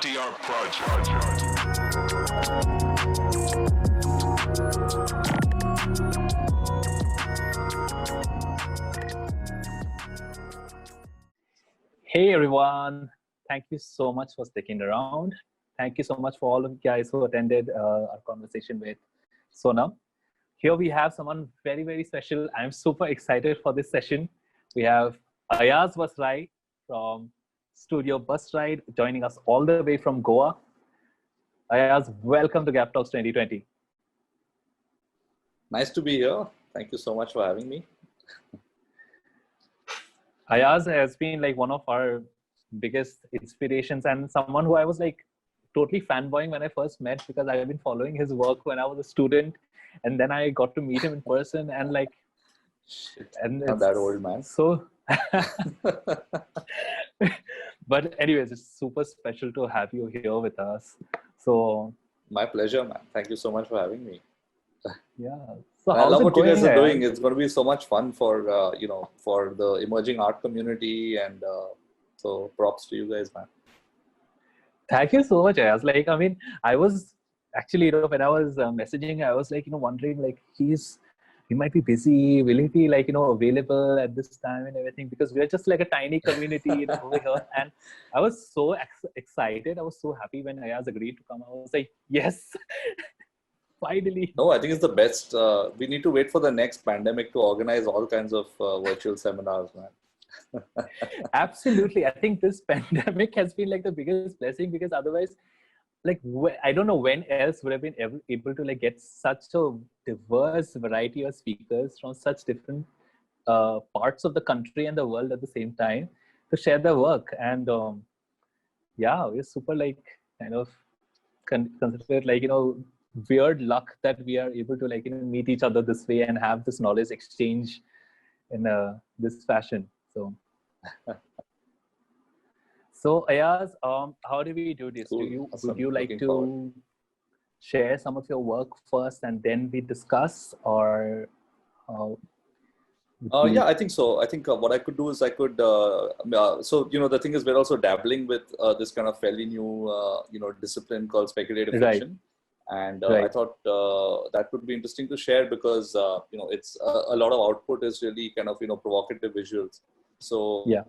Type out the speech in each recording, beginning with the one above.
Latte Art Project. Hey everyone, thank you so much for sticking around. Thank you so much for all of you guys who attended our conversation with Sonam. Here we have someone very, very special. I'm super excited for this session. We have Ayaz Basrai from Studio Bus Ride joining us all the way from Goa. Ayaz, welcome to Gap Talks 2020. Nice to be here. Thank you so much for having me. Ayaz has been like one of our biggest inspirations and someone who I was like totally fanboying when I first met because I've been following his work when I was a student, and then I got to meet him in person and like, Shit, and not that old, man. So, but anyways, it's super special to have you here with us. So My pleasure, man. Thank you so much for having me. yeah, so I how's love it what you going, guys are Ayaz? doing. It's going to be so much fun for for the emerging art community, and so props to you guys, man. Thank you so much, Ayaz. Like, I mean, I was actually, when I was messaging, I was like, wondering, like, he might be busy. Will he be, like, available at this time and everything? Because we're just like a tiny community over here. And I was so excited. I was so happy when Ayaz agreed to come. I was like, yes, finally. No, I think it's the best. We need to wait for the next pandemic to organize all kinds of virtual seminars, man. Absolutely. I think this pandemic has been like the biggest blessing because otherwise, like I don't know when else would have been able to like get such a diverse variety of speakers from such different parts of the country and the world at the same time to share their work. And yeah, we're super like kind of consider it like weird luck that we are able to like meet each other this way and have this knowledge exchange in this fashion. So Ayaz, how do we do this? Cool. Would Awesome. you like Looking to forward. share some of your work first and then we discuss, or Yeah, I think so. I think what I could do is I could, so, the thing is we're also dabbling with this kind of fairly new, discipline called speculative Right. fiction. And I Right. thought that would be interesting to share because, it's a lot of output is really kind of, provocative visuals. So Yeah.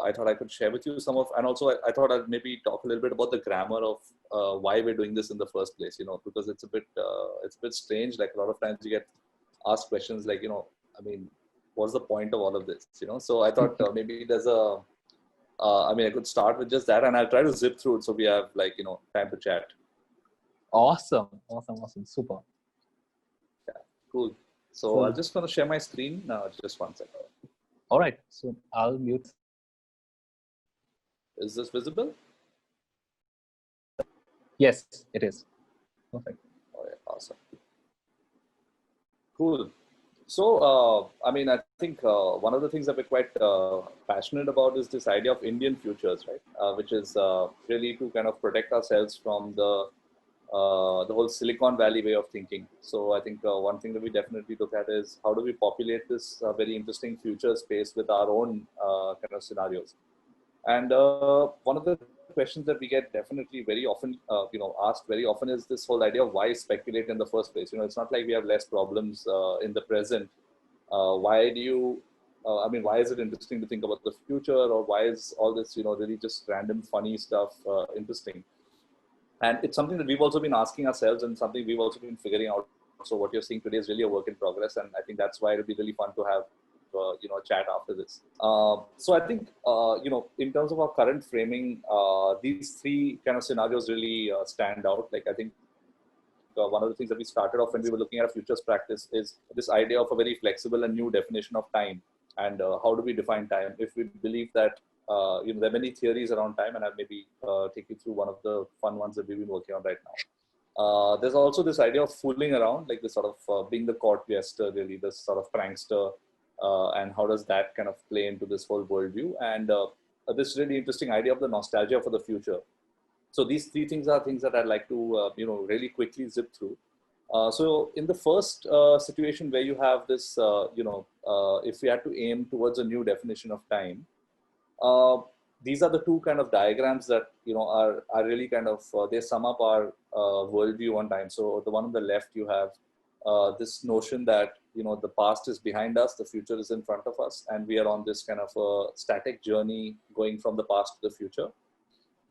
I thought I could share with you some of, and also I thought I'd maybe talk a little bit about the grammar of why we're doing this in the first place, because it's a bit strange. Like a lot of times you get asked questions like, I mean, what's the point of all of this, So I thought maybe there's I could start with just that and I'll try to zip through it so we have like, time to chat. Awesome. Super. Yeah, cool. So I'm just going to share my screen. Just one second. All right. So I'll mute. Is this visible? Yes, it is. Perfect. Oh, yeah, awesome. Cool. So, I think one of the things that we're quite passionate about is this idea of Indian futures, right? Which is really to kind of protect ourselves from the whole Silicon Valley way of thinking. So I think one thing that we definitely look at is how do we populate this very interesting future space with our own kind of scenarios. And one of the questions that we get definitely very often, asked very often is this whole idea of why speculate in the first place. It's not like we have less problems in the present. Why do you? Why is it interesting to think about the future, or why is all this, really just random funny stuff interesting? And it's something that we've also been asking ourselves, and something we've also been figuring out. So what you're seeing today is really a work in progress, and I think that's why it'll be really fun to have a chat after this. So I think in terms of our current framing, these three kind of scenarios really stand out. Like I think one of the things that we started off when we were looking at a futures practice is this idea of a very flexible and new definition of time, and how do we define time? If we believe that there are many theories around time, and I'll maybe take you through one of the fun ones that we've been working on right now. There's also this idea of fooling around, like this sort of being the court jester, really, this sort of prankster, and how does that kind of play into this whole worldview? And this really interesting idea of the nostalgia for the future. So these three things are things that I'd like to, really quickly zip through. So in the first situation where you have this, if we had to aim towards a new definition of time, these are the two kind of diagrams that are really kind of they sum up our worldview on time. So the one on the left, you have this notion that the past is behind us, the future is in front of us, and we are on this kind of a static journey going from the past to the future.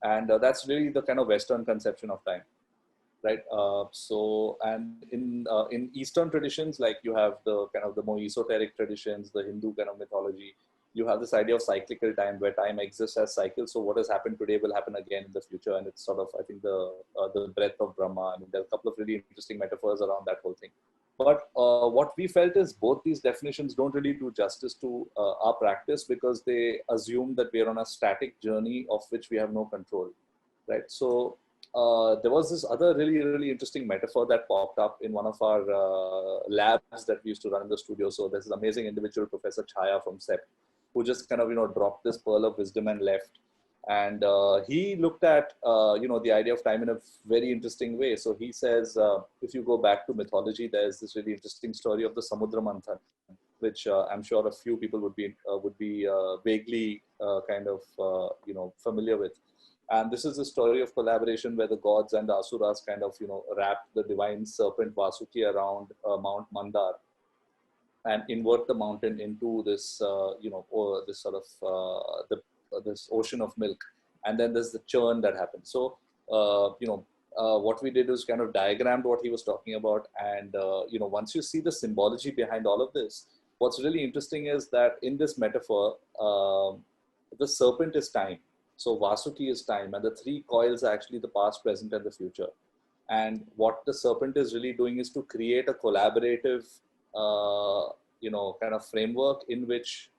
And that's really the kind of Western conception of time, right? So, and in Eastern traditions, like you have the kind of the more esoteric traditions, the Hindu kind of mythology, you have this idea of cyclical time, where time exists as cycles. So what has happened today will happen again in the future, and it's sort of, I think, the breadth of Brahma. I mean, there's a couple of really interesting metaphors around that whole thing. But what we felt is both these definitions don't really do justice to our practice, because they assume that we are on a static journey of which we have no control, right? So there was this other really interesting metaphor that popped up in one of our labs that we used to run in the studio. So there's this amazing individual, Professor Chaya from CEP, who just kind of dropped this pearl of wisdom and left. And he looked at the idea of time in a very interesting way. So he says, if you go back to mythology, there's this really interesting story of the Samudra Manthan, which I'm sure a few people would be vaguely kind of familiar with. And this is the story of collaboration where the gods and the asuras kind of wrap the divine serpent Vasuki around Mount Mandar and invert the mountain into this this sort of this ocean of milk. And then there's the churn that happens. So what we did was kind of diagrammed what he was talking about. And once you see the symbology behind all of this, what's really interesting is that in this metaphor, the serpent is time. So Vasuki is time, and the three coils are actually the past, present, and the future. And what the serpent is really doing is to create a collaborative, kind of framework in which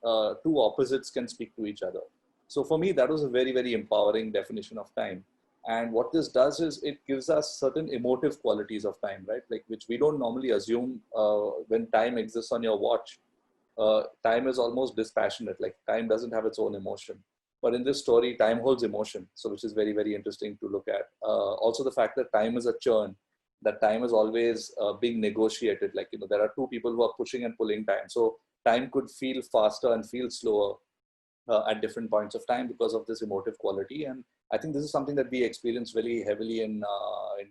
two opposites can speak to each other. So for me, that was a very empowering definition of time. And what this does is it gives us certain emotive qualities of time, right? Like, which we don't normally assume when time exists on your watch. Time is almost dispassionate, like time doesn't have its own emotion. But in this story, time holds emotion, so which is very interesting to look at. Also, the fact that time is a churn, that time is always being negotiated. Like, there are two people who are pushing and pulling time. So time could feel faster and feel slower at different points of time because of this emotive quality. And I think this is something that we experience very heavily in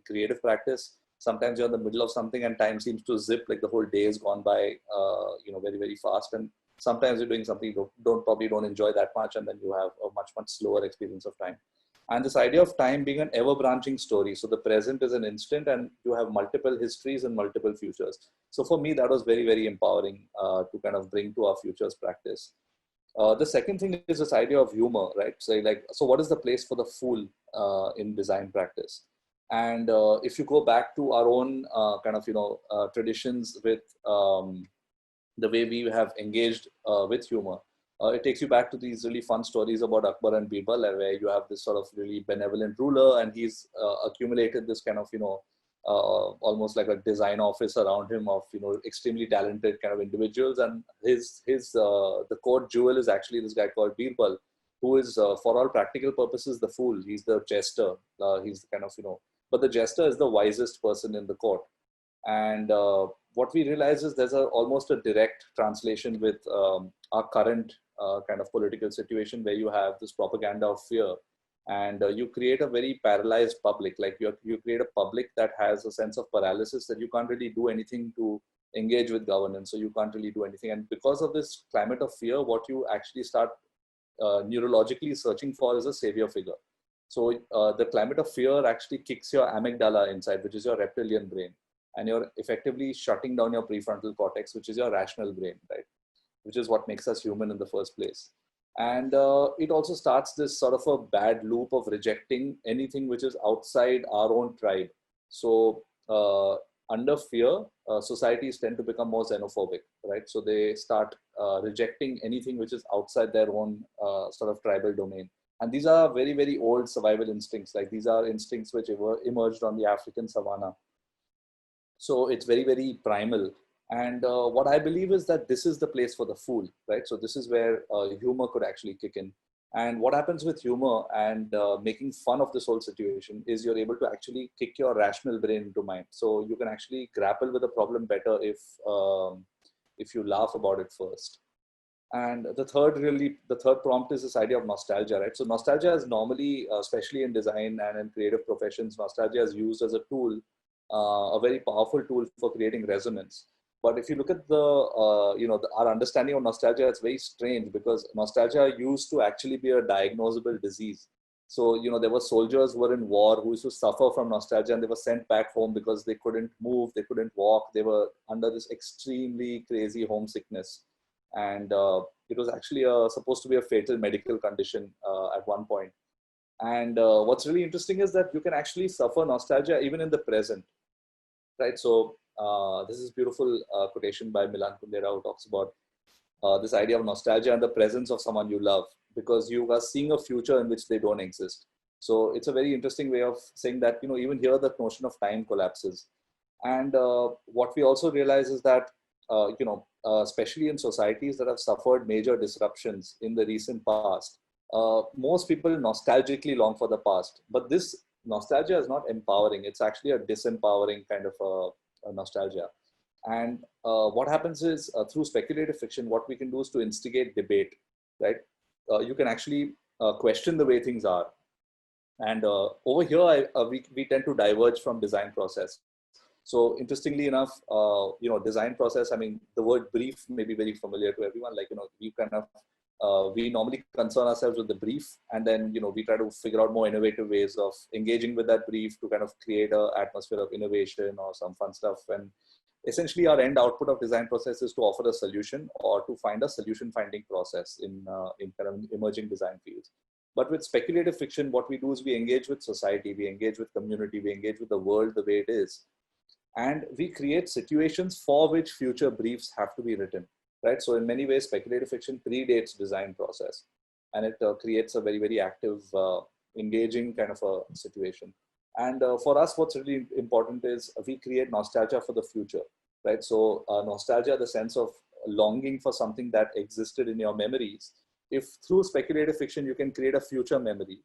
creative practice. Sometimes you're in the middle of something and time seems to zip, like the whole day has gone by, very fast. And sometimes you're doing something you probably don't enjoy that much, and then you have a much slower experience of time. And this idea of time being an ever-branching story. So the present is an instant, and you have multiple histories and multiple futures. So for me, that was very empowering to kind of bring to our futures practice. The second thing is this idea of humor, right? So what is the place for the fool in design practice? And if you go back to our own traditions with the way we have engaged with humor, it takes you back to these really fun stories about Akbar and Birbal, where you have this sort of really benevolent ruler, and he's accumulated this kind of, almost like a design office around him of, extremely talented kind of individuals. And the court jewel is actually this guy called Birbal, who is, for all practical purposes, the fool. He's the jester. He's the kind of, but the jester is the wisest person in the court. And what we realize is there's almost a direct translation with our current kind of political situation, where you have this propaganda of fear, and you create a very paralyzed public. Like you create a public that has a sense of paralysis, that you can't really do anything to engage with governance. So you can't really do anything. And because of this climate of fear, what you actually start neurologically searching for is a savior figure. So the climate of fear actually kicks your amygdala inside, which is your reptilian brain. And you're effectively shutting down your prefrontal cortex, which is your rational brain, right? Which is what makes us human in the first place. And it also starts this sort of a bad loop of rejecting anything which is outside our own tribe. So under fear, societies tend to become more xenophobic, right? So they start rejecting anything which is outside their own sort of tribal domain. And these are very old survival instincts. Like, these are instincts which emerged on the African savanna. So it's very primal. And what I believe is that this is the place for the fool, right? So this is where humor could actually kick in. And what happens with humor and making fun of this whole situation is you're able to actually kick your rational brain into mind. So you can actually grapple with the problem better if you laugh about it first. And the third prompt is this idea of nostalgia, right? So nostalgia is normally, especially in design and in creative professions, nostalgia is used as a tool, a very powerful tool for creating resonance. But if you look at our understanding of nostalgia, it's very strange because nostalgia used to actually be a diagnosable disease. So, there were soldiers who were in war who used to suffer from nostalgia, and they were sent back home because they couldn't move, they couldn't walk, they were under this extremely crazy homesickness. And it was actually supposed to be a fatal medical condition at one point. And what's really interesting is that you can actually suffer nostalgia even in the present, right? So this is beautiful quotation by Milan Kundera, who talks about this idea of nostalgia and the presence of someone you love, because you are seeing a future in which they don't exist. So it's a very interesting way of saying that, even here the notion of time collapses. And what we also realize is that, especially in societies that have suffered major disruptions in the recent past, most people nostalgically long for the past. But this nostalgia is not empowering. It's actually a disempowering kind of a nostalgia. And what happens is through speculative fiction, what we can do is to instigate debate, right? You can actually question the way things are. And over here, we tend to diverge from design process. So interestingly enough, design process, I mean, the word brief may be very familiar to everyone. Like, we normally concern ourselves with the brief, and then, we try to figure out more innovative ways of engaging with that brief to kind of create an atmosphere of innovation or some fun stuff. And essentially our end output of design process is to offer a solution or to find a solution finding process in kind of emerging design fields. But with speculative fiction, what we do is we engage with society, we engage with community, we engage with the world the way it is. And we create situations for which future briefs have to be written, right? So in many ways, speculative fiction predates design process, and it creates a very, very active, engaging kind of a situation. And for us, what's really important is we create nostalgia for the future, right? So nostalgia, the sense of longing for something that existed in your memories. If through speculative fiction, you can create a future memory,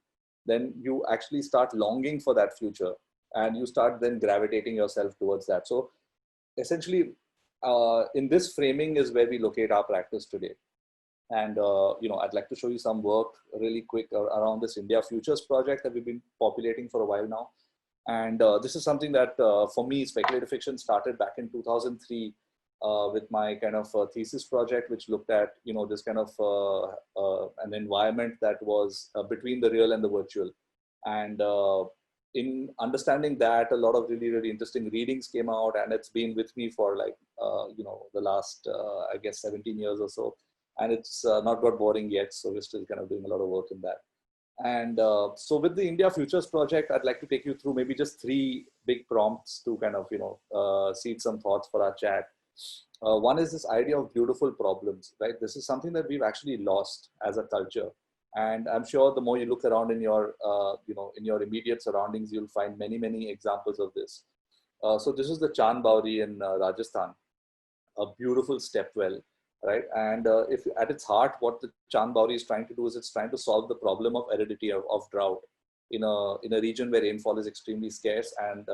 then you actually start longing for that future, and you start then gravitating yourself towards that. So essentially, in this framing is where we locate our practice today. And I'd like to show you some work really quick around this India Futures project that we've been populating for a while now. And this is something that for me, speculative fiction started back in 2003 with my kind of thesis project, which looked at this kind of an environment that was between the real and the virtual. And in understanding that, a lot of really, really interesting readings came out, and it's been with me for like, the last, I guess, 17 years or so. And it's not got boring yet. So we're still kind of doing a lot of work in that. And so with the India Futures project, I'd like to take you through maybe just 3 big prompts to kind of, seed some thoughts for our chat. One is this idea of beautiful problems, right? This is something that we've actually lost as a culture. And I'm sure the more you look around in your, in your immediate surroundings, you'll find many, many examples of this. So this is the Chand Bauri in Rajasthan, a beautiful stepwell, right? And if at its heart, what the Chand Bauri is trying to do is it's trying to solve the problem of aridity, of drought in a region where rainfall is extremely scarce and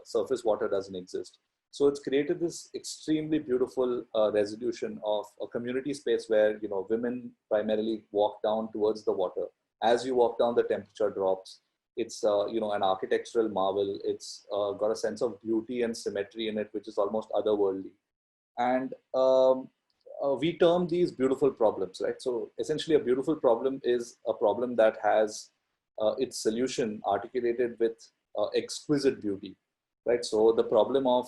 surface water doesn't exist. So it's created this extremely beautiful resolution of a community space where, women primarily walk down towards the water. As you walk down, the temperature drops. It's, an architectural marvel. It's got a sense of beauty and symmetry in it, which is almost otherworldly. And we term these beautiful problems, right? So essentially a beautiful problem is a problem that has its solution articulated with exquisite beauty. Right, so the problem of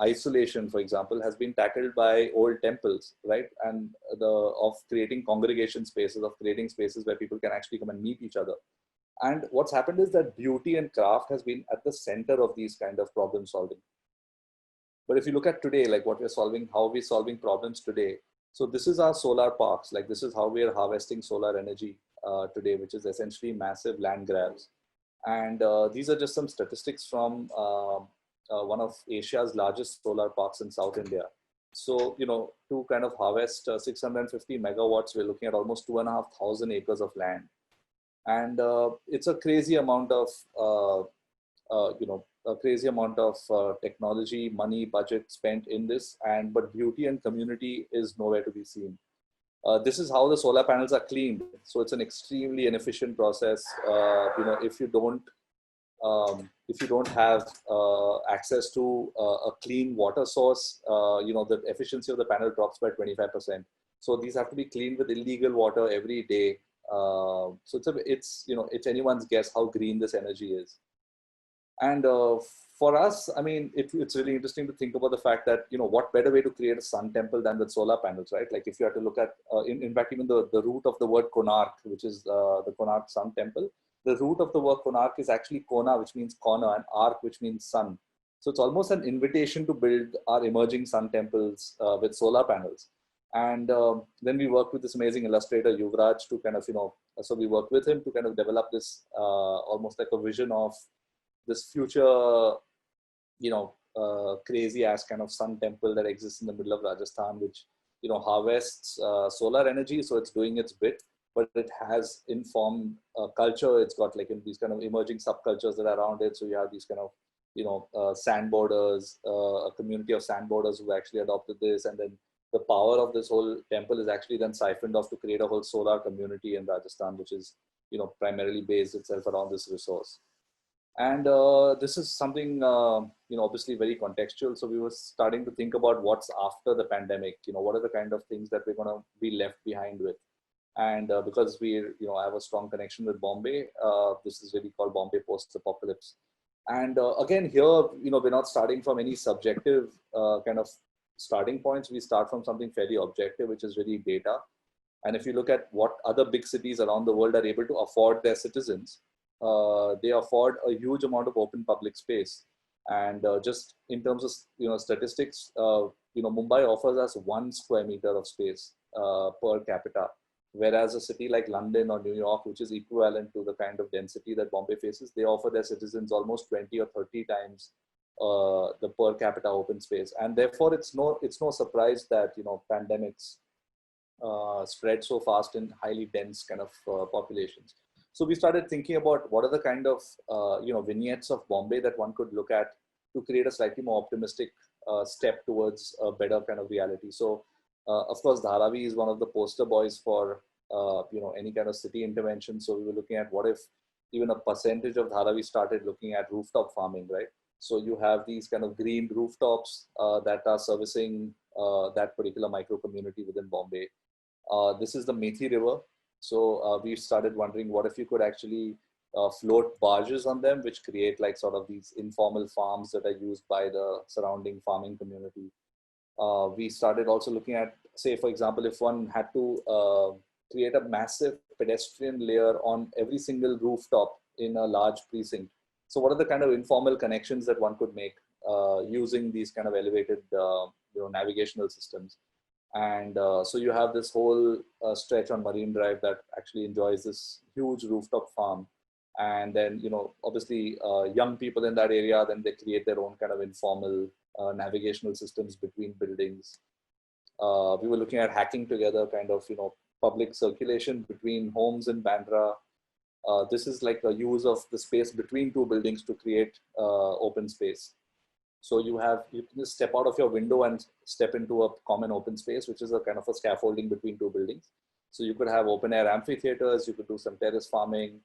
isolation, for example, has been tackled by old temples, right, and of creating congregation spaces, of creating spaces where people can actually come and meet each other. And what's happened is that beauty and craft has been at the center of these kind of problem solving. But if you look at today, like what we're solving, how we're solving problems today. So this is our solar parks. Like this is how we are harvesting solar energy today, which is essentially massive land grabs. And these are just some statistics from one of Asia's largest solar parks in South India. So, to kind of harvest 650 megawatts, we're looking at almost 2,500 acres of land. And it's a crazy amount of, technology, money, budget spent in this. But beauty and community is nowhere to be seen. This is how the solar panels are cleaned. So it's an extremely inefficient process. If you don't have access to a clean water source, the efficiency of the panel drops by 25%. So these have to be cleaned with illegal water every day. So it's anyone's guess how green this energy is. And for us, I mean, it's really interesting to think about the fact that, what better way to create a sun temple than with solar panels, right? Like if you had to look at, in fact, even the root of the word Konark, which is the Konark Sun Temple, the root of the word Konark is actually Kona, which means corner, and Ark, which means sun. So it's almost an invitation to build our emerging sun temples with solar panels. And then we worked with this amazing illustrator, Yuvraj, to kind of, so we worked with him to kind of develop this almost like a vision of this future, crazy ass kind of sun temple that exists in the middle of Rajasthan, which, harvests solar energy. So it's doing its bit, but it has informed culture. It's got like these kind of emerging subcultures that are around it. So you have these kind of, sandboarders, a community of sandboarders who actually adopted this. And then the power of this whole temple is actually then siphoned off to create a whole solar community in Rajasthan, which is, primarily based itself around this resource. And this is something, obviously very contextual. So we were starting to think about what's after the pandemic, what are the kind of things that we're going to be left behind with. And because we, I have a strong connection with Bombay, this is really called Bombay Post-Apocalypse. And again, here, we're not starting from any subjective kind of starting points. We start from something fairly objective, which is really data. And if you look at what other big cities around the world are able to afford their citizens, they afford a huge amount of open public space. And just in terms of statistics, Mumbai offers us 1 square meter of space per capita, whereas a city like London or New York, which is equivalent to the kind of density that Bombay faces, they offer their citizens almost 20 or 30 times the per capita open space. And therefore, it's no surprise that pandemics spread so fast in highly dense kind of populations. So we started thinking about what are the kind of vignettes of Bombay that one could look at to create a slightly more optimistic step towards a better kind of reality. So of course, Dharavi is one of the poster boys for any kind of city intervention. So we were looking at what if even a percentage of Dharavi started looking at rooftop farming, right? So you have these kind of green rooftops that are servicing that particular micro community within Bombay. This is the Methi River. So we started wondering what if you could actually float barges on them, which create like sort of these informal farms that are used by the surrounding farming community. We started also looking at, say, for example, if one had to create a massive pedestrian layer on every single rooftop in a large precinct. So what are the kind of informal connections that one could make using these kind of elevated navigational systems? And so you have this whole stretch on Marine Drive that actually enjoys this huge rooftop farm. And then, obviously young people in that area, then they create their own kind of informal navigational systems between buildings. We were looking at hacking together kind of, public circulation between homes in Bandra. This is like a use of the space between 2 buildings to create open space. So you can just step out of your window and step into a common open space, which is a kind of a scaffolding between 2 buildings. So you could have open air amphitheaters, you could do some terrace farming,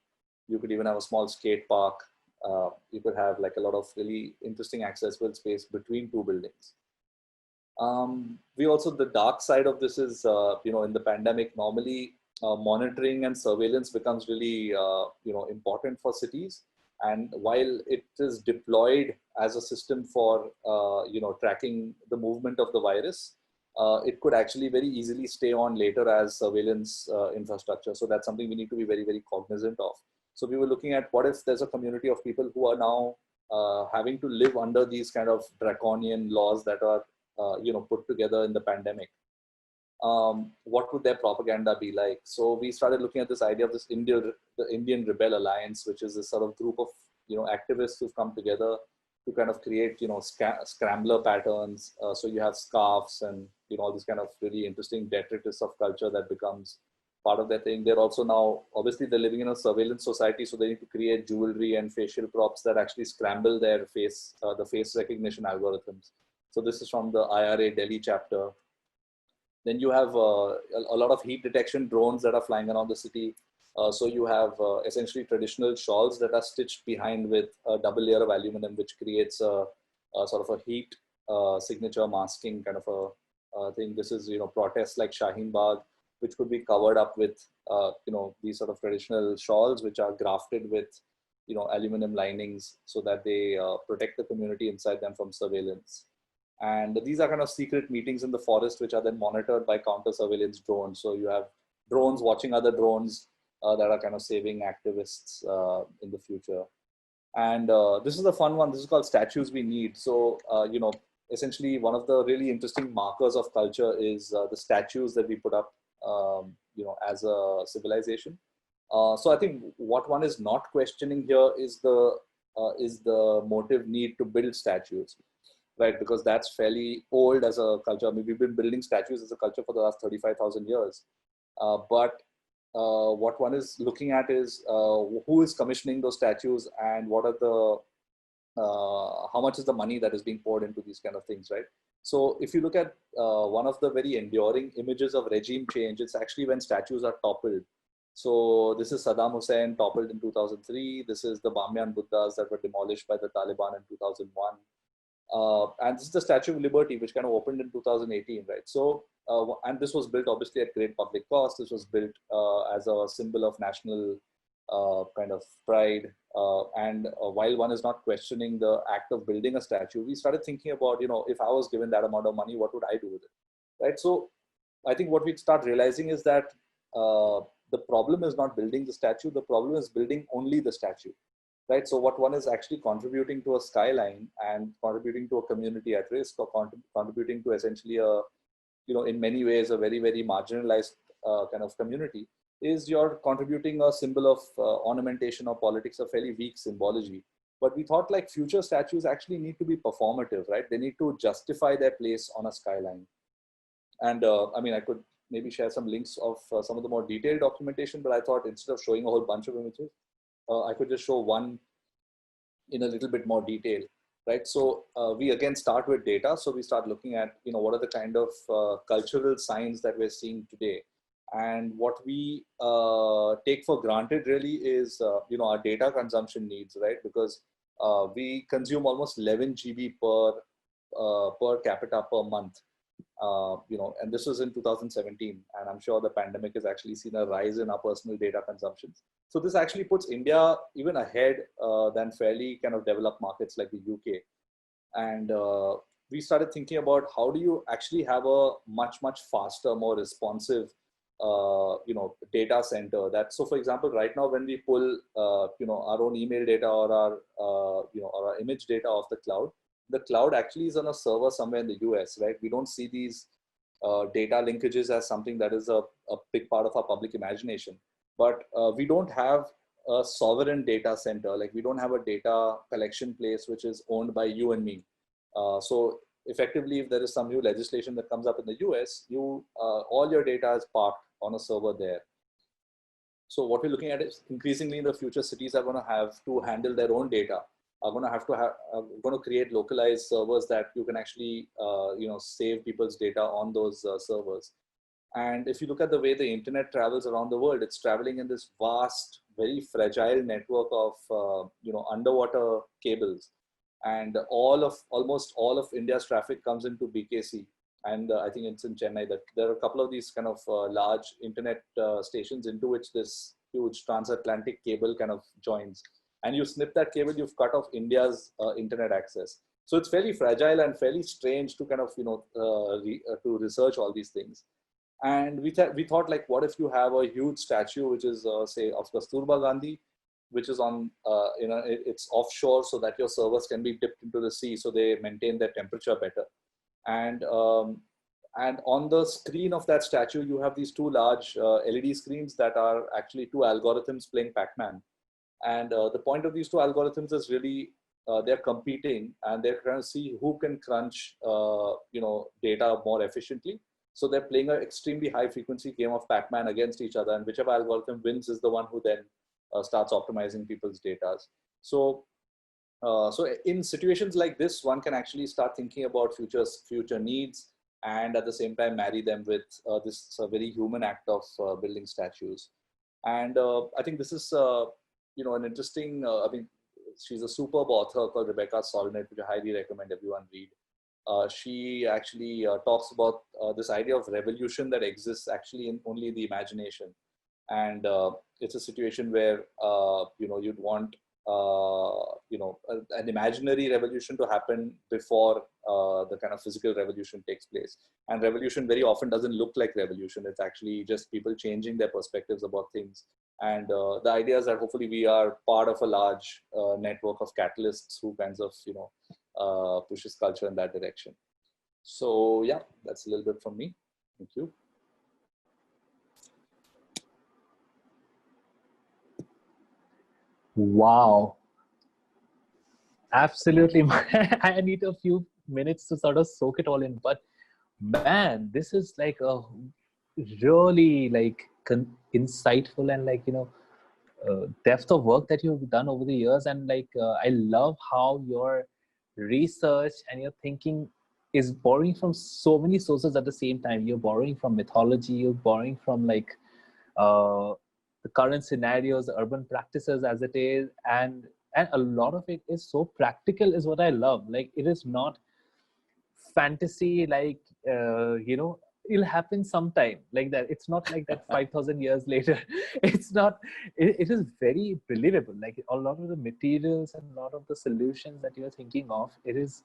you could even have a small skate park. You could have like a lot of really interesting accessible space between 2 buildings. We also, the dark side of this is, in the pandemic, normally monitoring and surveillance becomes really, important for cities. And while it is deployed as a system for, tracking the movement of the virus, it could actually very easily stay on later as surveillance infrastructure. So that's something we need to be very, very cognizant of. So we were looking at what if there's a community of people who are now having to live under these kind of draconian laws that are, put together in the pandemic. What would their propaganda be like? So we started looking at this idea of the Indian Rebel Alliance, which is this sort of group of activists who've come together to kind of create scrambler patterns. So you have scarves and all this kind of really interesting detritus of culture that becomes part of their thing. They're also now, obviously they're living in a surveillance society, so they need to create jewelry and facial props that actually scramble their face, the face recognition algorithms. So this is from the IRA Delhi chapter. Then you have a lot of heat detection drones that are flying around the city. So you have essentially traditional shawls that are stitched behind with a double layer of aluminum, which creates a sort of a heat signature masking kind of a thing. This is, protests like Shaheen Bagh, which could be covered up with, these sort of traditional shawls, which are grafted with, aluminum linings so that they protect the community inside them from surveillance. And these are kind of secret meetings in the forest, which are then monitored by counter surveillance drones. So you have drones watching other drones that are kind of saving activists in the future. And this is the fun one. This is called Statues We Need. So, essentially one of the really interesting markers of culture is the statues that we put up, as a civilization. So I think what one is not questioning here is the motive need to build statues, right? Because that's fairly old as a culture. I mean, we've been building statues as a culture for the last 35,000 years. But what one is looking at is who is commissioning those statues, and what are the how much is the money that is being poured into these kind of things, right? So if you look at one of the very enduring images of regime change, it's actually when statues are toppled. So this is Saddam Hussein toppled in 2003. This is the Bamyan Buddhas that were demolished by the Taliban in 2001. And this is the Statue of Liberty, which kind of opened in 2018, right? So, and this was built obviously at great public cost. This was built as a symbol of national kind of pride. And while one is not questioning the act of building a statue, we started thinking about, if I was given that amount of money, what would I do with it, right? So I think what we start realizing is that the problem is not building the statue. The problem is building only the statue. Right. So what one is actually contributing to a skyline and contributing to a community at risk, or contributing to essentially in many ways, a very, very marginalized kind of community, is you're contributing a symbol of ornamentation or politics, a fairly weak symbology. But we thought like future statues actually need to be performative, right? They need to justify their place on a skyline. And I mean, I could maybe share some links of some of the more detailed documentation, but I thought instead of showing a whole bunch of images, I could just show one in a little bit more detail, right? So we again start with data. So we start looking at, what are the kind of cultural signs that we're seeing today. And what we take for granted really is, our data consumption needs, right? Because we consume almost 11 GB per capita per month. And this was in 2017, and I'm sure the pandemic has actually seen a rise in our personal data consumptions. So this actually puts India even ahead than fairly kind of developed markets like the UK. And we started thinking about how do you actually have a much, much faster, more responsive, data center. So for example, right now, when we pull, our own email data or our image data off the cloud actually is on a server somewhere in the US, right? We don't see these data linkages as something that is a big part of our public imagination. But we don't have a sovereign data center. Like, we don't have a data collection place which is owned by you and me. So effectively, if there is some new legislation that comes up in the US, all your data is parked on a server there. So what we're looking at is increasingly in the future, cities are going to have to handle their own data, are going to create localized servers that you can actually, save people's data on those servers. And if you look at the way the internet travels around the world, it's traveling in this vast, very fragile network of, underwater cables. And almost all of India's traffic comes into BKC. And I think it's in Chennai that there are a couple of these kind of large internet stations into which this huge transatlantic cable kind of joins. And you snip that cable, you've cut off India's internet access. So it's fairly fragile and fairly strange to kind of, to research all these things. And we thought, like, what if you have a huge statue, which is, say, of Kasturba Gandhi, which is on, it's offshore so that your servers can be dipped into the sea so they maintain their temperature better. And on the screen of that statue, you have these two large LED screens that are actually two algorithms playing Pac-Man. And the point of these two algorithms is really they're competing, and they're trying to see who can crunch data more efficiently. So they're playing an extremely high frequency game of Pac-Man against each other, and whichever algorithm wins is the one who then starts optimizing people's data. So in situations like this, one can actually start thinking about future needs. and at the same time marry them with this very human act of building statues. And I think this is, an interesting, I mean, she's a superb author called Rebecca Solnit, which I highly recommend everyone read. She actually talks about this idea of revolution that exists actually in only the imagination. And it's a situation where, you'd want, an imaginary revolution to happen before the kind of physical revolution takes place. And revolution very often doesn't look like revolution. It's actually just people changing their perspectives about things. And the idea is that hopefully we are part of a large network of catalysts who kinds of, pushes culture in that direction. So yeah, that's a little bit from me. Thank you. Wow. Absolutely. I need a few minutes to sort of soak it all in. But man, this is like a really like insightful and like, depth of work that you've done over the years. And like, I love how your research and your thinking is borrowing from so many sources at the same time. You're borrowing from mythology, you're borrowing from like uh, the current scenarios, the urban practices as it is, and a lot of it is so practical is what I love. Like it is not fantasy like it'll happen sometime like that. It's not like that 5,000 years later. It's not, it is very believable. Like a lot of the materials and a lot of the solutions that you're thinking of, it is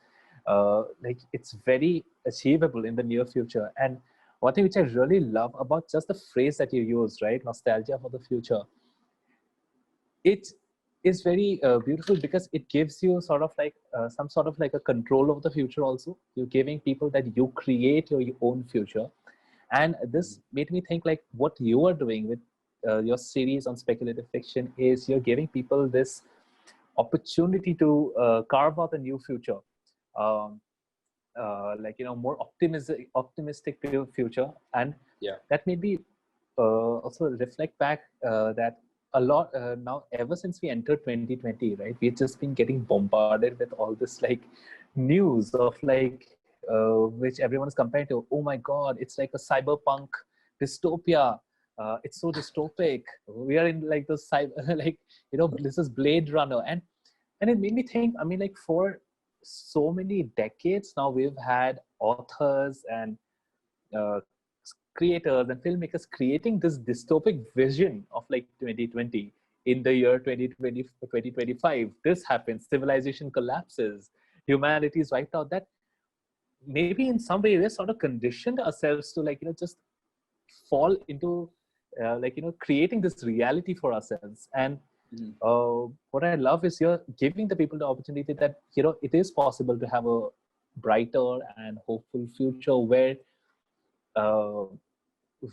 like it's very achievable in the near future. And one thing which I really love about just the phrase that you use, right, nostalgia for the future, it is very beautiful because it gives you sort of like some sort of like a control of the future also. You're giving people that you create your own future. And this made me think like what you are doing with your series on speculative fiction is you're giving people this opportunity to carve out a new future. Um, more optimistic future. And Yeah. that made me also reflect back that a lot now, ever since we entered 2020, right, we've just been getting bombarded with all this like news of like which everyone is comparing to. Oh my god, it's like a cyberpunk dystopia. It's so dystopic. We are in like the cyber like this is Blade Runner. And it made me think, I mean, like for so many decades now, we've had authors and uh, creators and filmmakers creating this dystopic vision of like 2020. In the year 2020, 2025, this happens, civilization collapses, humanity is wiped out. That maybe in some way we're sort of conditioned ourselves to like just fall into creating this reality for ourselves. And what I love is you're giving the people the opportunity that it is possible to have a brighter and hopeful future where uh,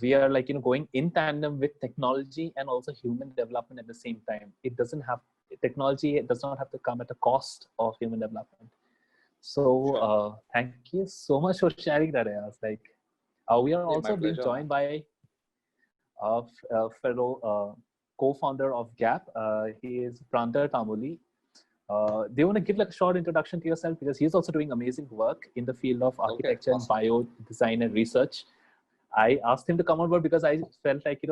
we are like going in tandem with technology and also human development at the same time. It doesn't have technology, it does not have to come at the cost of human development. So thank you so much for sharing that, Ayaz. Like we are also being joined by a fellow co-founder of Gap. He is Prantar Tamuli. Do you want to give like a short introduction to yourself, because he's also doing amazing work in the field of architecture and bio design and research. I asked him to come on board because I felt like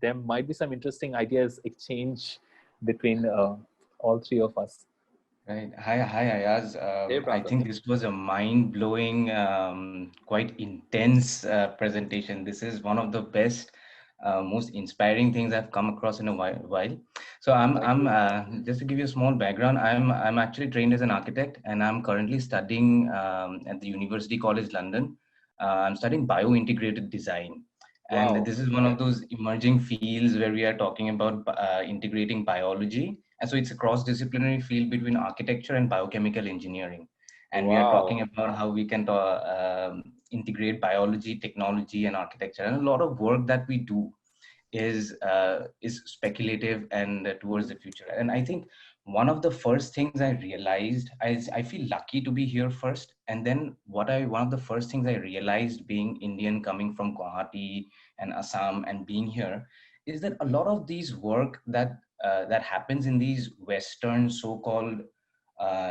there might be some interesting ideas exchange between all three of us. Right. Hi, Ayaz. I think this was a mind-blowing, quite intense presentation. This is one of the best, most inspiring things I've come across in a while. So I'm just to give you a small background. I'm actually trained as an architect, and I'm currently studying at the University College London. I'm studying bio-integrated design. And this is one of those emerging fields where we are talking about integrating biology. And so it's a cross-disciplinary field between architecture and biochemical engineering. And we are talking about how we can integrate biology, technology, and architecture. And a lot of work that we do is speculative and towards the future. And I think one of the first things I realized, I feel lucky to be here first. And then one of the first things I realized being Indian, coming from Guwahati and Assam and being here, is that a lot of these work that happens in these Western so-called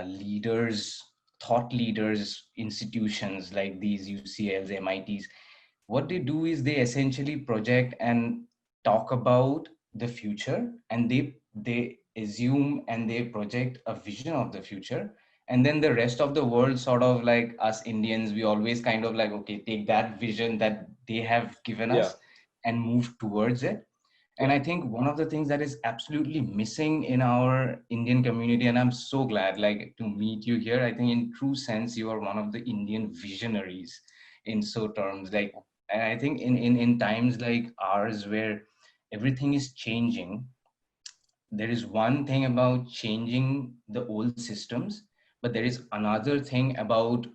leaders thought leaders, institutions like these UCLs, MITs, what they do is they essentially project and talk about the future, and they assume and they project a vision of the future. And then the rest of the world, sort of like us Indians, we always kind of like, okay, take that vision that they have given Yeah. us and move towards it. And I think one of the things that is absolutely missing in our Indian community, and I'm so glad like to meet you here. I think in true sense, you are one of the Indian visionaries in so terms. Like, and I think in times like ours where everything is changing, there is one thing about changing the old systems, but there is another thing about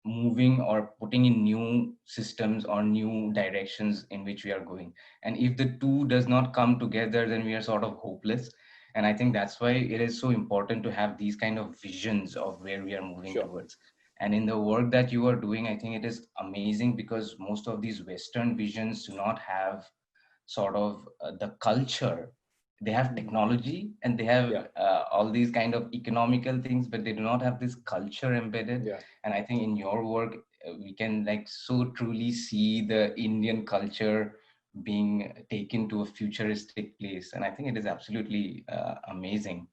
moving or putting in new systems or new directions in which we are going. And if the two does not come together, then we are sort of hopeless. And I think that's why it is so important to have these kind of visions of where we are moving towards. And in the work that you are doing, I think it is amazing because most of these Western visions do not have sort of the culture. They have technology and they have all these kind of economical things, but they do not have this culture embedded. And I think in your work we can like so truly see the Indian culture being taken to a futuristic place, and I think it is absolutely amazing.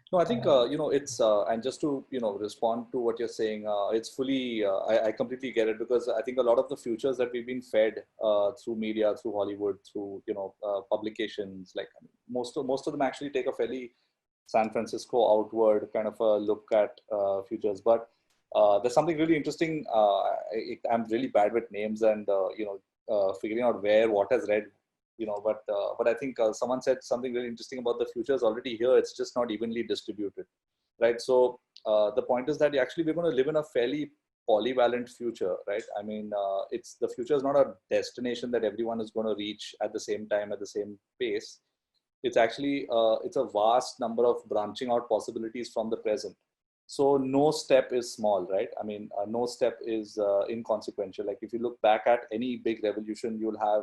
No, I think it's and just to respond to what you're saying, it's fully I completely get it, because I think a lot of the futures that we've been fed through media, through Hollywood, through publications, like most of them actually take a fairly San Francisco outward kind of a look at futures. But there's something really interesting. I'm really bad with names and figuring out where what has read. But I think someone said something really interesting about the future is already here. It's just not evenly distributed, right? So the point is that actually we're going to live in a fairly polyvalent future, right? I mean, the future is not a destination that everyone is going to reach at the same time, at the same pace. It's actually it's a vast number of branching out possibilities from the present. So no step is small, right? I mean, no step is inconsequential. Like if you look back at any big revolution, you'll have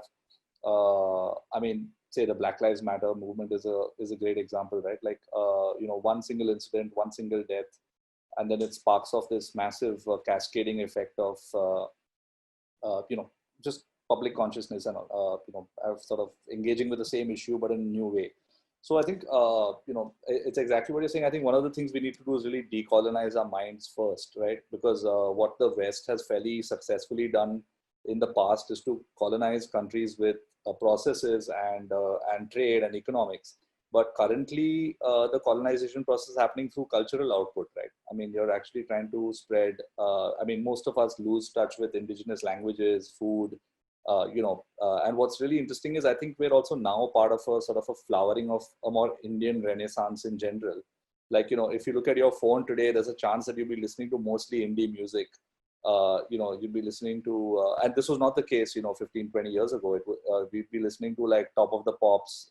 I mean, say the Black Lives Matter movement is a great example, right? Like one single incident, one single death, and then it sparks off this massive cascading effect of just public consciousness and sort of engaging with the same issue but in a new way. So I think it's exactly what you're saying. I think one of the things we need to do is really decolonize our minds first, right? Because what the West has fairly successfully done in the past is to colonize countries with processes and trade and economics. But currently, the colonization process is happening through cultural output, right? I mean, you're actually trying to spread. I mean, most of us lose touch with indigenous languages, food, and what's really interesting is I think we're also now part of a sort of a flowering of a more Indian Renaissance in general. Like, if you look at your phone today, there's a chance that you'll be listening to mostly indie music. You'd be listening to, and this was not the case, 15, 20 years ago. We'd be listening to like Top of the Pops,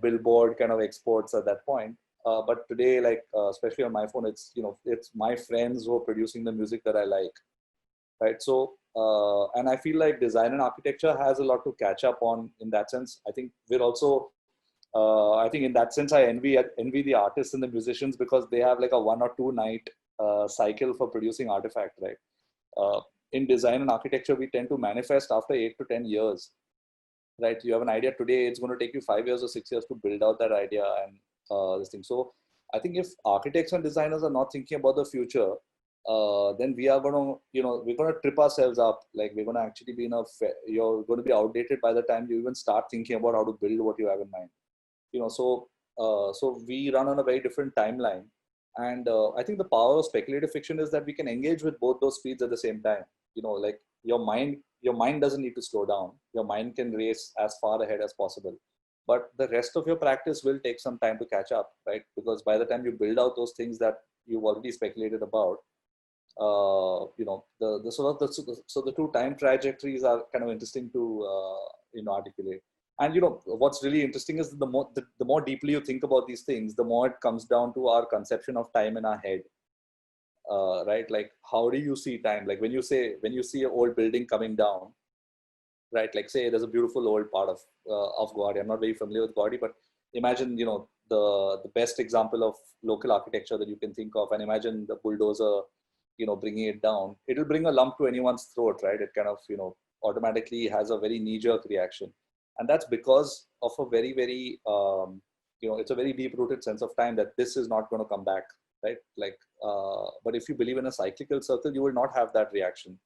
Billboard kind of exports at that point. But today, like, especially on my phone, it's my friends who are producing the music that I like, right? So, and I feel like design and architecture has a lot to catch up on in that sense. I think we're also, I think in that sense, I envy the artists and the musicians because they have like a 1 or 2 night cycle for producing artifact, right? In design and architecture, we tend to manifest after 8 to 10 years, right? You have an idea today, it's going to take you 5 years or 6 years to build out that idea and this thing. So I think if architects and designers are not thinking about the future, then we are going to, we're going to trip ourselves up. Like we're going to actually be you're going to be outdated by the time you even start thinking about how to build what you have in mind. So we run on a very different timeline. And I think the power of speculative fiction is that we can engage with both those speeds at the same time. Like your mind doesn't need to slow down. Your mind can race as far ahead as possible. But the rest of your practice will take some time to catch up, right? Because by the time you build out those things that you've already speculated about, the two time trajectories are kind of interesting to articulate. And what's really interesting is the more deeply you think about these things, the more it comes down to our conception of time in our head, right? Like how do you see time? Like when you see an old building coming down, right? Like say there's a beautiful old part of Guwahati. I'm not very familiar with Guwahati, but imagine the best example of local architecture that you can think of, and imagine the bulldozer, bringing it down, it'll bring a lump to anyone's throat, right? It kind of, automatically has a very knee-jerk reaction. And that's because of a very, very, it's a very deep-rooted sense of time that this is not going to come back, right? Like, but if you believe in a cyclical circle, you will not have that reaction.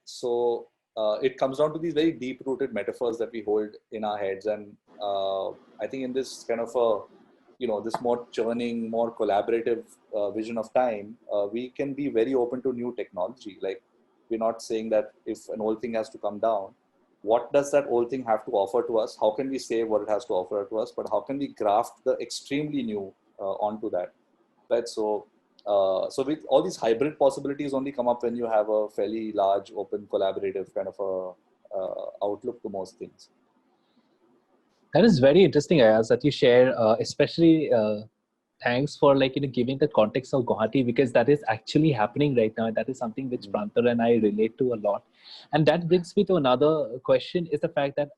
So it comes down to these very deep-rooted metaphors that we hold in our heads. And I think in this kind of a, this more churning, more collaborative vision of time, we can be very open to new technology. Like, we're not saying that if an old thing has to come down, what does that old thing have to offer to us? How can we save what it has to offer to us? But how can we graft the extremely new onto that, right? So with all these hybrid possibilities only come up when you have a fairly large, open, collaborative kind of a outlook to most things. That is very interesting, Ayaz, that you share, especially thanks for giving the context of Guwahati, because that is actually happening right now. That is something which Prantar and I relate to a lot. And that brings me to another question, is the fact that,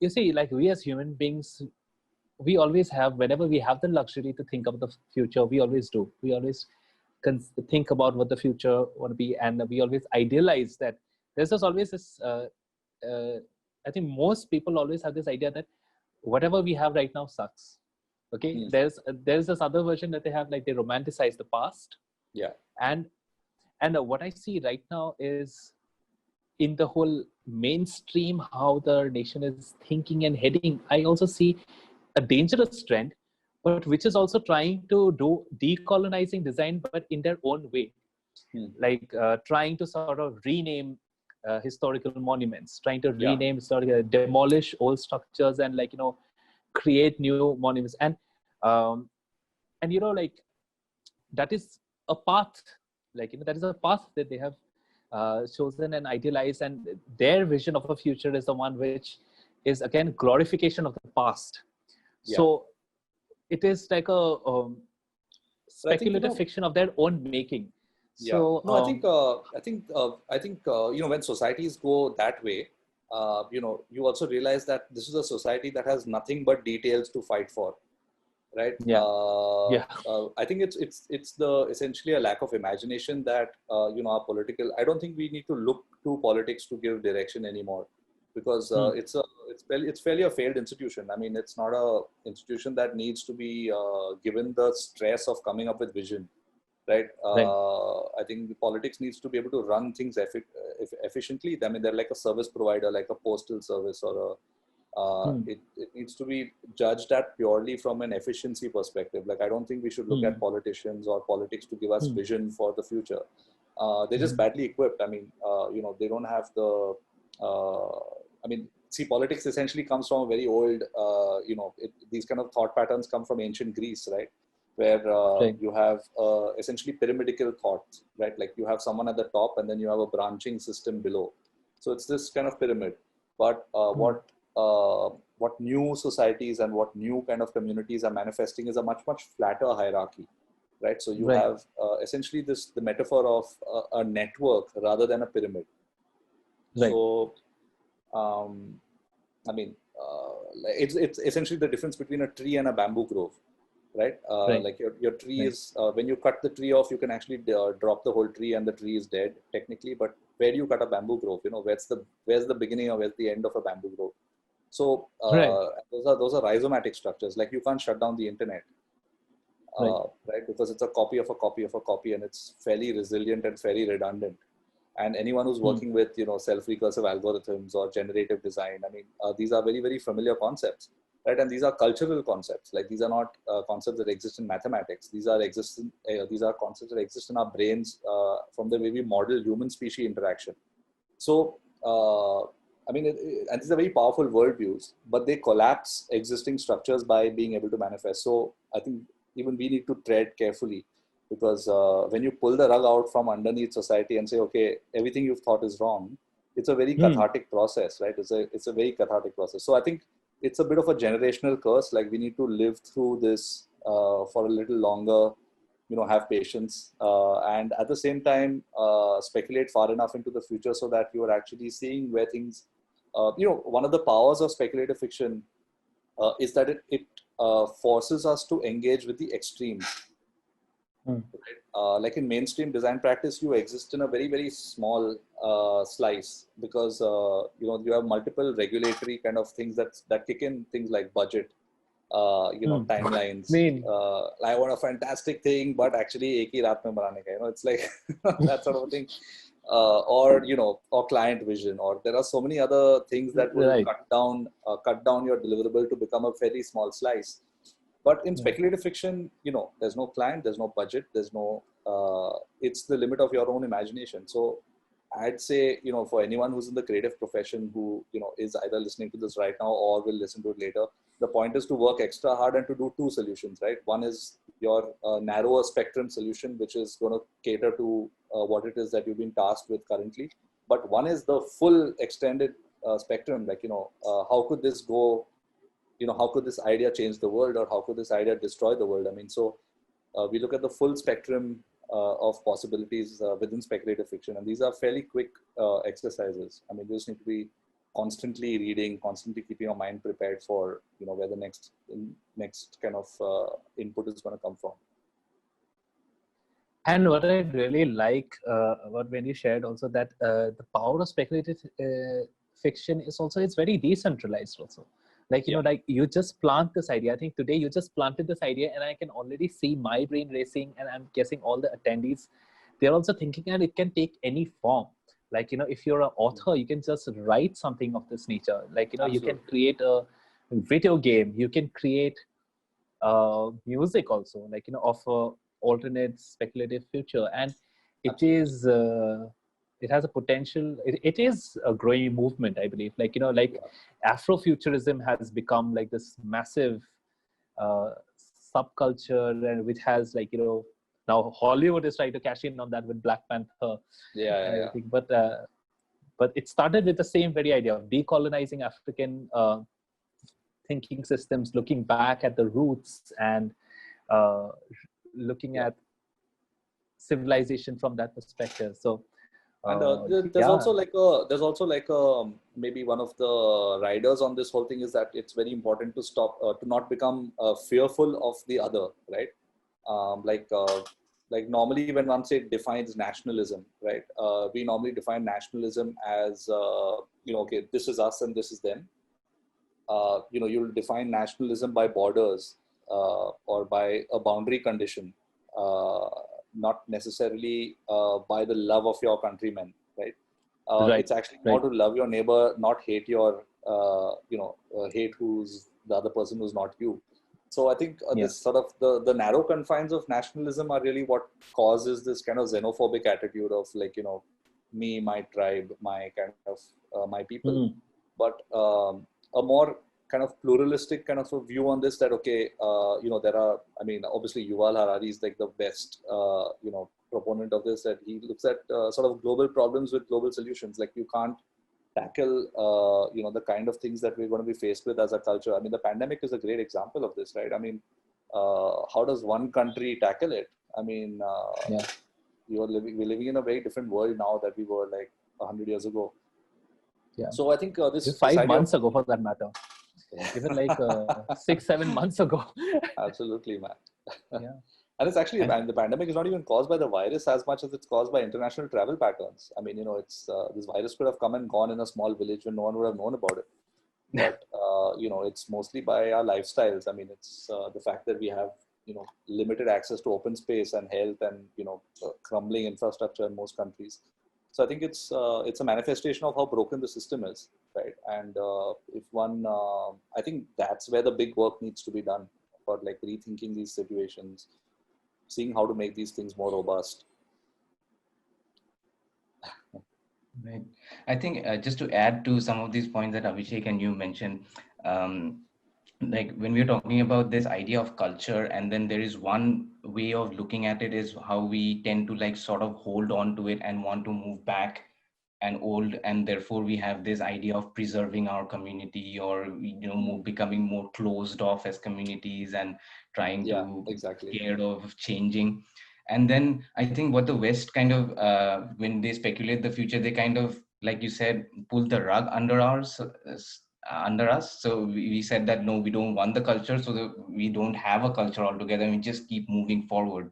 you see, like we as human beings, we always have, whenever we have the luxury to think about the future, we always do. We always think about what the future would be, and we always idealize that. There's just always this, I think most people always have this idea that whatever we have right now sucks. Okay, yes. There's this other version that they have, like they romanticize the past. Yeah. And what I see right now is, in the whole mainstream, how the nation is thinking and heading, I also see a dangerous trend, but which is also trying to do decolonizing design, but in their own way. Like trying to sort of rename historical monuments, trying to rename historical, demolish old structures, and create new monuments. And like that is a path, that is a path that they have chosen and idealized, and their vision of a future is the one which is, again, glorification of the past. So it is like a speculative fiction of their own making. So no, I think when societies go that way, you also realize that this is a society that has nothing but details to fight for, right? I think it's the essentially a lack of imagination that our political. I don't think we need to look to politics to give direction anymore, because it's fairly a failed institution. I mean, it's not a institution that needs to be given the stress of coming up with vision. Right. I think politics needs to be able to run things efficiently. I mean, they're like a service provider, like a postal service, or it needs to be judged at purely from an efficiency perspective. Like, I don't think we should look at politicians or politics to give us vision for the future. They're just badly equipped. I mean, they don't have the. I mean, see, politics essentially comes from a very old. These kind of thought patterns come from ancient Greece, right? Where you have essentially pyramidical thought, right? Like, you have someone at the top, and then you have a branching system below. So it's this kind of pyramid. But what new societies and what new kind of communities are manifesting is a much, much flatter hierarchy, right? So you have essentially the metaphor of a network rather than a pyramid. So, I mean, it's essentially the difference between a tree and a bamboo grove. Right? Like your tree is, when you cut the tree off, you can actually drop the whole tree and the tree is dead technically. But where do you cut a bamboo grove? Where's the beginning or where's the end of a bamboo grove? So those are rhizomatic structures. Like, you can't shut down the internet, right? Because it's a copy of a copy of a copy, and it's fairly resilient and fairly redundant. And anyone who's working with self-recursive algorithms or generative design, I mean, these are very, very familiar concepts. Right, and these are cultural concepts. Like, these are not concepts that exist in mathematics. These are concepts that exist in our brains from the way we model human species interaction. So, I mean, and these are very powerful worldviews, but they collapse existing structures by being able to manifest. So, I think even we need to tread carefully, because when you pull the rug out from underneath society and say, okay, everything you've thought is wrong, it's a very cathartic process, right? It's a very cathartic process. So I think it's a bit of a generational curse. Like, we need to live through this for a little longer, have patience, and at the same time speculate far enough into the future so that you are actually seeing where things, one of the powers of speculative fiction is that it forces us to engage with the extremes. Right? Like in mainstream design practice, you exist in a very, very small slice because you have multiple regulatory kind of things that kick in, things like budget, timelines. I want a fantastic thing, but actually ek hi raat mein banane ka, it's like that sort of a thing. Or client vision, or there are so many other things that will cut down your deliverable to become a very small slice. But in speculative fiction, there's no client, there's no budget, there's no, it's the limit of your own imagination. So I'd say, for anyone who's in the creative profession who, is either listening to this right now or will listen to it later, the point is to work extra hard and to do two solutions, right? One is your narrower spectrum solution, which is going to cater to what it is that you've been tasked with currently. But one is the full extended spectrum, like, how could this go? How could this idea change the world, or how could this idea destroy the world? I mean, so we look at the full spectrum of possibilities within speculative fiction, and these are fairly quick exercises. I mean, you just need to be constantly reading, constantly keeping your mind prepared for, where the next kind of input is going to come from. And what I really like about when you shared also that the power of speculative fiction is also, it's very decentralized also. Like, like you just plant this idea. I think today you just planted this idea, and I can already see my brain racing, and I'm guessing all the attendees, they're also thinking, and it can take any form. Like, if you're an author, you can just write something of this nature. Like, Absolutely. You can create a video game, you can create music also, like, of a alternate speculative future. And it is, it has a potential, it is a growing movement, I believe. Like, Afrofuturism has become like this massive subculture, and which has, like, now Hollywood is trying to cash in on that with Black Panther. Yeah. But it started with the same very idea of decolonizing African thinking systems, looking back at the roots, and looking at civilization from that perspective. So, and there's also like maybe one of the riders on this whole thing is that it's very important to stop to not become fearful of the other, right? Like normally when one defines nationalism, right? We normally define nationalism as okay, this is us and this is them. You'll define nationalism by borders or by a boundary condition. Not necessarily by the love of your countrymen, right? It's actually more to love your neighbor, not hate your, hate who's the other person who's not you. So I think this sort of the narrow confines of nationalism are really what causes this kind of xenophobic attitude of, like, me, my tribe, my kind of my people. But a more kind of pluralistic kind of a view on this, that okay, there are, I mean, obviously Yuval Harari is like the best proponent of this, that he looks at sort of global problems with global solutions. Like, you can't tackle the kind of things that we're going to be faced with as a culture. I mean, the pandemic is a great example of this, right? I mean, how does one country tackle it? I mean, we're living in a very different world now that we were like 100 years ago. So I think this 5 months ago, for that matter. Even like 6-7 months ago. Absolutely, man. And it's actually, the pandemic is not even caused by the virus as much as it's caused by international travel patterns. I mean, it's this virus could have come and gone in a small village when no one would have known about it. But it's mostly by our lifestyles. I mean, it's the fact that we have limited access to open space and health, and crumbling infrastructure in most countries. So I think it's a manifestation of how broken the system is, right? And if one, I think that's where the big work needs to be done for, like, rethinking these situations, seeing how to make these things more robust. Right. I think just to add to some of these points that Abhishek and you mentioned, like when we're talking about this idea of culture, and then there is one way of looking at it is how we tend to like sort of hold on to it and want to move back and old, and therefore we have this idea of preserving our community, or becoming more closed off as communities and trying to scared of changing. And then I think what the West kind of when they speculate the future, they kind of, like you said, pull the rug under our under us. So we said that no, we don't want the culture, so that we don't have a culture altogether. We just keep moving forward.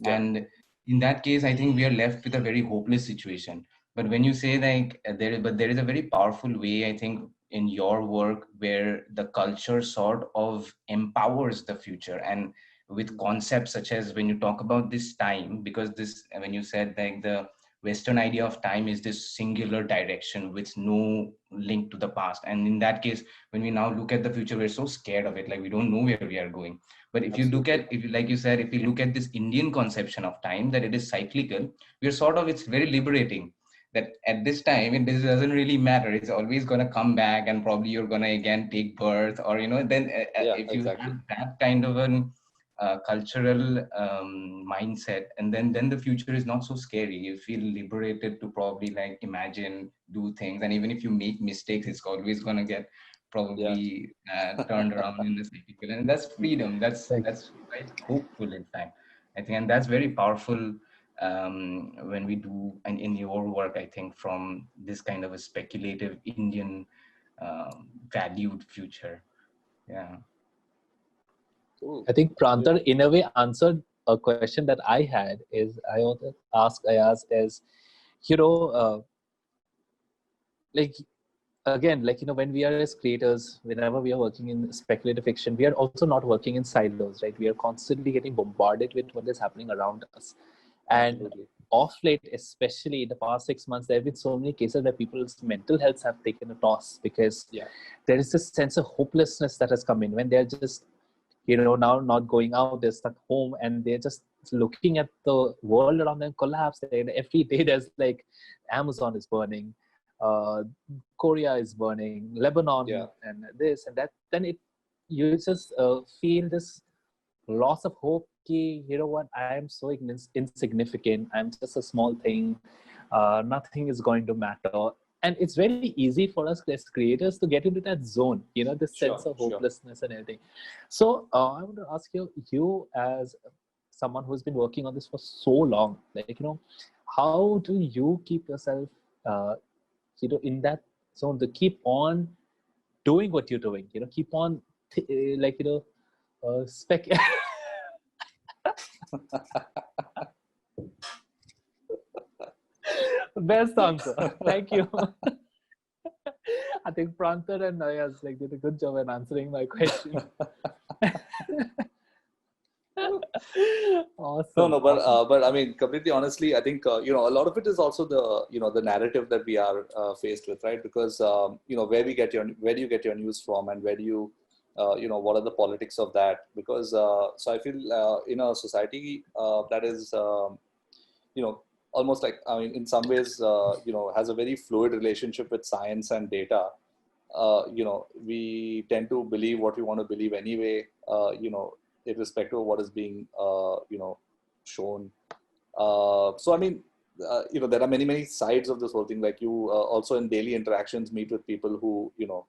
Yeah. And in that case, I think we are left with a very hopeless situation. But when you say like there is a very powerful way, I think, in your work where the culture sort of empowers the future, and with concepts such as when you talk about this time, because this, when you said like the Western idea of time is this singular direction with no link to the past. And in that case, when we now look at the future, we're so scared of it, like we don't know where we are going. But if you look at, if you, like you said, if you look at this Indian conception of time, that it is cyclical, we're sort of, it's very liberating that at this time, it doesn't really matter. It's always going to come back, and probably you're going to again take birth, or, you know, then if you exactly. have that kind of an cultural mindset, and then the future is not so scary. You feel liberated to probably like imagine, do things, and even if you make mistakes, it's always going to get probably turned around in the cycle, and that's freedom. That's quite hopeful, in fact, I think, and that's very powerful when we do, and in your work, I think, from this kind of a speculative Indian valued future. Yeah. Cool. I think Prantar in a way answered a question that I had. Is I want to ask Ayaz is, you know, like again, like, you know, when we are as creators, whenever we are working in speculative fiction, we are also not working in silos, right? We are constantly getting bombarded with what is happening around us. And Absolutely. off late, especially in the past 6 months, there have been so many cases where people's mental health have taken a toss because there is this sense of hopelessness that has come in when they're just, you know, now not going out, they're stuck home, and they're just looking at the world around them collapse. And every day there's like Amazon is burning, Korea is burning, Lebanon, and this and that. Then you just feel this loss of hope. Ki, you know what? I am so insignificant. I'm just a small thing. Nothing is going to matter. And it's very easy for us as creators to get into that zone, you know, this sense of hopelessness and everything. So I want to ask you as someone who's been working on this for so long, like, you know, how do you keep yourself, you know, in that zone to keep on doing what you're doing, you know, keep on like, you know, Best answer. Thank you. I think Prantar and Ayaz like did a good job in answering my question. Awesome. But I mean, completely honestly, I think you know, a lot of it is also the, you know, the narrative that we are faced with, right? Because you know, where do you get your news from, and where do you you know, what are the politics of that? Because so I feel in a society that is you know, almost like, I mean, in some ways you know, has a very fluid relationship with science and data. You know, we tend to believe what we want to believe anyway, you know, irrespective of what is being you know, shown. So I mean, you know, there are many sides of this whole thing. Like you also in daily interactions meet with people who, you know,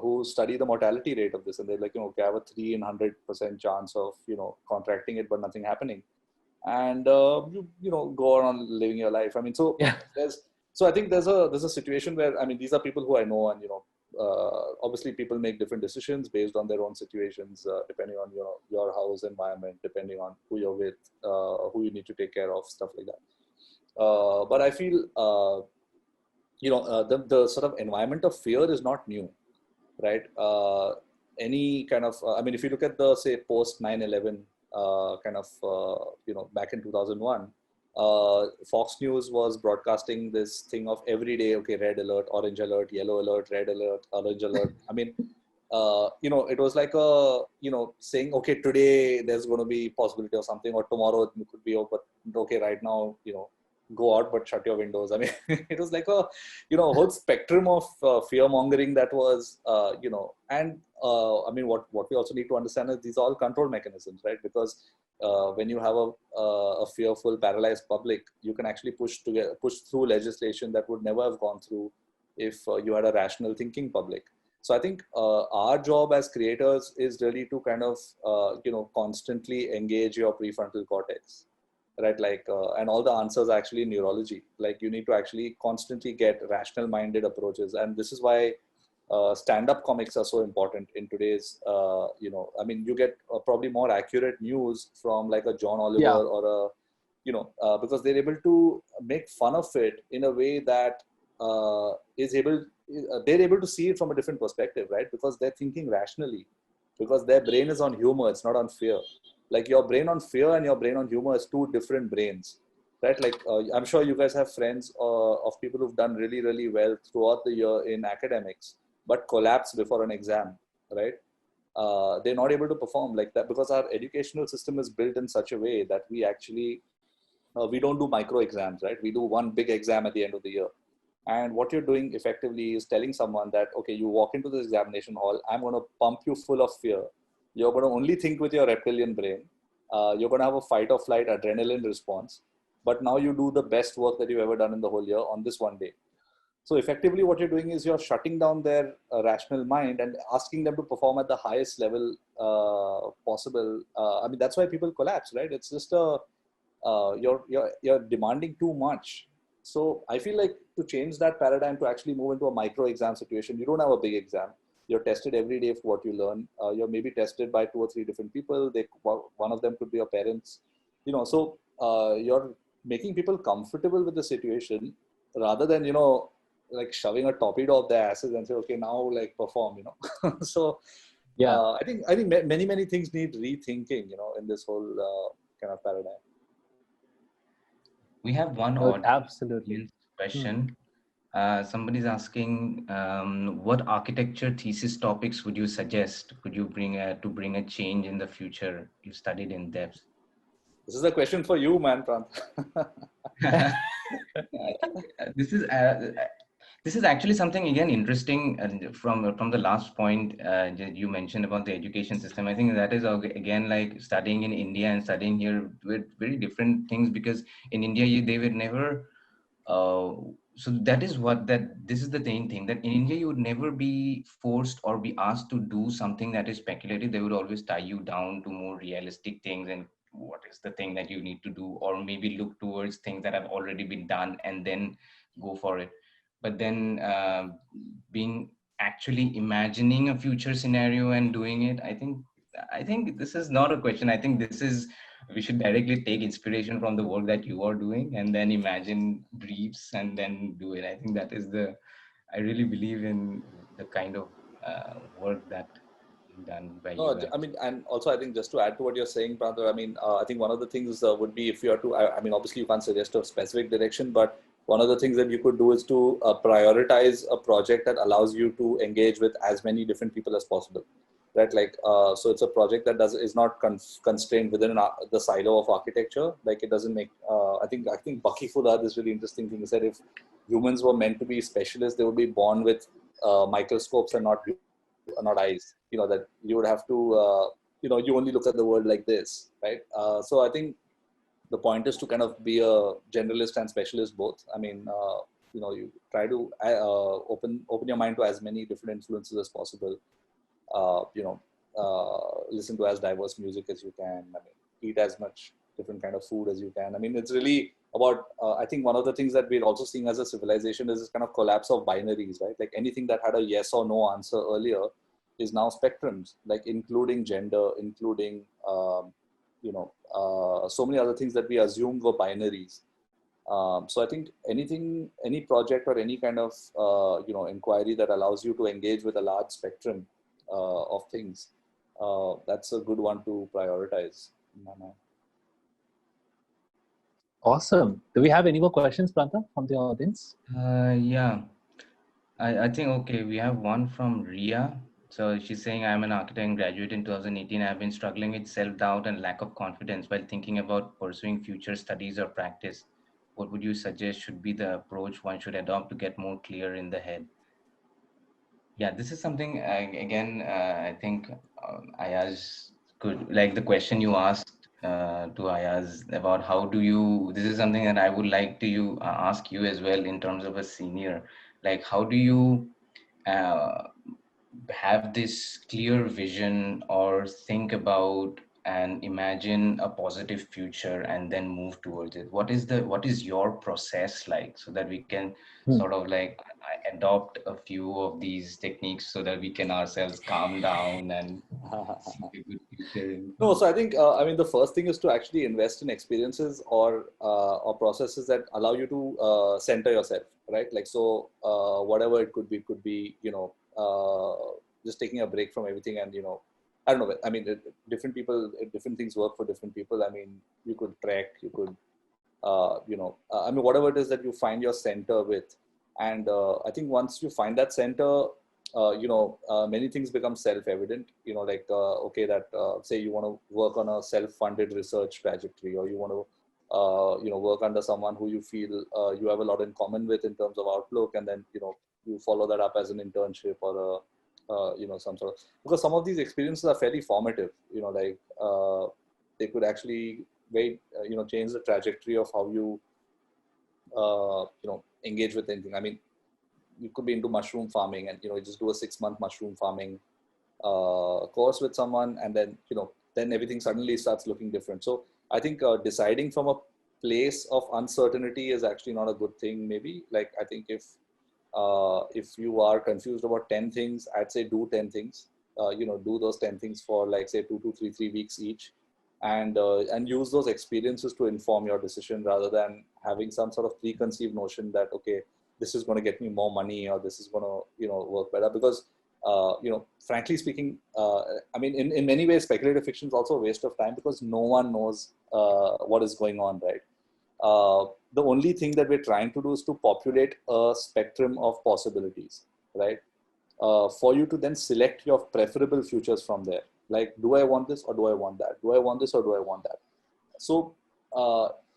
who study the mortality rate of this, and they're like, you know, okay, I have a 3 in 100% chance of, you know, contracting it, but nothing happening, and you know, go on living your life. I mean, so I think there's a situation where, I mean, these are people who I know, and you know, obviously people make different decisions based on their own situations, depending on, you know, your house environment, depending on who you're with, who you need to take care of, stuff like that. But I feel you know, the sort of environment of fear is not new, right? Any kind of I mean, if you look at the, say, post 9/11 kind of you know, back in 2001, Fox News was broadcasting this thing of every day, okay, red alert, orange alert, yellow alert, red alert, orange alert. I mean, you know, it was like a, you know, saying, okay, today there's going to be possibility of something, or tomorrow it could be open. Okay, right now, you know, go out but shut your windows. I mean, it was like a, you know, whole spectrum of fear mongering that was you know. And I mean, what we also need to understand is these are all control mechanisms, right? Because when you have a fearful, paralyzed public, you can actually push through legislation that would never have gone through if you had a rational thinking public. So I think our job as creators is really to kind of you know, constantly engage your prefrontal cortex, right? Like and all the answers are actually in neurology. Like you need to actually constantly get rational minded approaches, and this is why stand-up comics are so important in today's, I mean, you get probably more accurate news from like a John Oliver or a, because they're able to make fun of it in a way that they're able to see it from a different perspective, right? Because they're thinking rationally, because their brain is on humor, it's not on fear. Like your brain on fear and your brain on humor is two different brains, right? Like I'm sure you guys have friends of people who've done really, really well throughout the year in academics, but collapse before an exam, right? They're not able to perform like that because our educational system is built in such a way that we actually, we don't do micro exams, right? We do one big exam at the end of the year. And what you're doing effectively is telling someone that, okay, you walk into the examination hall, I'm going to pump you full of fear. You're going to only think with your reptilian brain. You're going to have a fight or flight adrenaline response. But now you do the best work that you've ever done in the whole year on this one day. So effectively what you're doing is you're shutting down their rational mind and asking them to perform at the highest level possible. I mean, that's why people collapse, right? It's just you're demanding too much. So I feel like to change that paradigm, to actually move into a micro exam situation, you don't have a big exam. You're tested every day for what you learn. You're maybe tested by 2 or 3 different people. One of them could be your parents. So you're making people comfortable with the situation rather than, like shoving a torpedo up their asses and say, okay, now like perform, So yeah, I think many things need rethinking, in this whole kind of paradigm. We have one absolutely question. Somebody's asking, what architecture thesis topics would you suggest? Could you bring a change in the future? You studied in depth. This is a question for you, man, Prant. This is actually something again interesting from the last point you mentioned about the education system. I think that is again like studying in India and studying here with very different things, because in India they were never. So this is the main thing, that in India you would never be forced or be asked to do something that is speculative. They would always tie you down to more realistic things and what is the thing that you need to do, or maybe look towards things that have already been done and then go for it. But then being actually imagining a future scenario and doing it, I think this is not a question. I think we should directly take inspiration from the work that you are doing and then imagine briefs and then do it. I think that is I really believe in the kind of work that done by you. I mean, and also I think just to add to what you're saying, Prantha, I mean, I think one of the things would be, if you are to, I mean, obviously you can't suggest a specific direction, but one of the things that you could do is to prioritize a project that allows you to engage with as many different people as possible, right? Like, so it's a project that is not constrained within the silo of architecture. Like it doesn't make, I think Bucky Fuller had this really interesting thing. He said if humans were meant to be specialists, they would be born with microscopes and not eyes, that you would have to, you only look at the world like this, right? So I think the point is to kind of be a generalist and specialist both. I mean, you try to open your mind to as many different influences as possible. Listen to as diverse music as you can. I mean, eat as much different kind of food as you can. I mean, it's really about, I think one of the things that we're also seeing as a civilization is this kind of collapse of binaries, right? Like anything that had a yes or no answer earlier is now spectrums, like including gender, including, so many other things that we assumed were binaries. So I think any project or any kind of, inquiry that allows you to engage with a large spectrum of things, that's a good one to prioritize in my mind. Awesome. Do we have any more questions, Prantha, from the audience? Yeah. I think, okay, we have one from Ria. So she's saying, I'm an architect and graduate in 2018. I've been struggling with self-doubt and lack of confidence while thinking about pursuing future studies or practice. What would you suggest should be the approach one should adopt to get more clear in the head? Yeah, this is something, again, I think Ayaz could, like the question you asked to Ayaz about how do you, this is something that I would like to ask you as well in terms of a senior, like how do you have this clear vision or think about and imagine a positive future and then move towards it? What is your process like, so that we can sort of like adopt a few of these techniques so that we can ourselves calm down and see a good future in No, front? so I think the first thing is to actually invest in experiences or processes that allow you to center yourself, right? Like so, whatever it could be just taking a break from everything, and I don't know. I mean, different people, different things work for different people. I mean, you could trek, you could I mean, whatever it is that you find your center with. And I think once you find that center, many things become self-evident, like, okay, that say you want to work on a self-funded research trajectory, or you want to, work under someone who you feel you have a lot in common with in terms of outlook. And then, you follow that up as an internship or some sort of, because some of these experiences are fairly formative, like they could actually change the trajectory of how you engage with anything. I mean, you could be into mushroom farming, and you just do a 6-month mushroom farming course with someone, and then then everything suddenly starts looking different. So I think deciding from a place of uncertainty is actually not a good thing. Maybe, like, I think if you are confused about 10 things, I'd say do 10 things. Do those 10 things for, like, say 2 to 3 weeks each, and use those experiences to inform your decision, rather than having some sort of preconceived notion that, okay, this is going to get me more money, or this is going to work better. Because frankly speaking, I mean, in many ways speculative fiction is also a waste of time, because no one knows what is going on, right? The only thing that we're trying to do is to populate a spectrum of possibilities, right? For you to then select your preferable futures from there. Like, do I want this, or do I want that? Do I want this, or do I want that? So,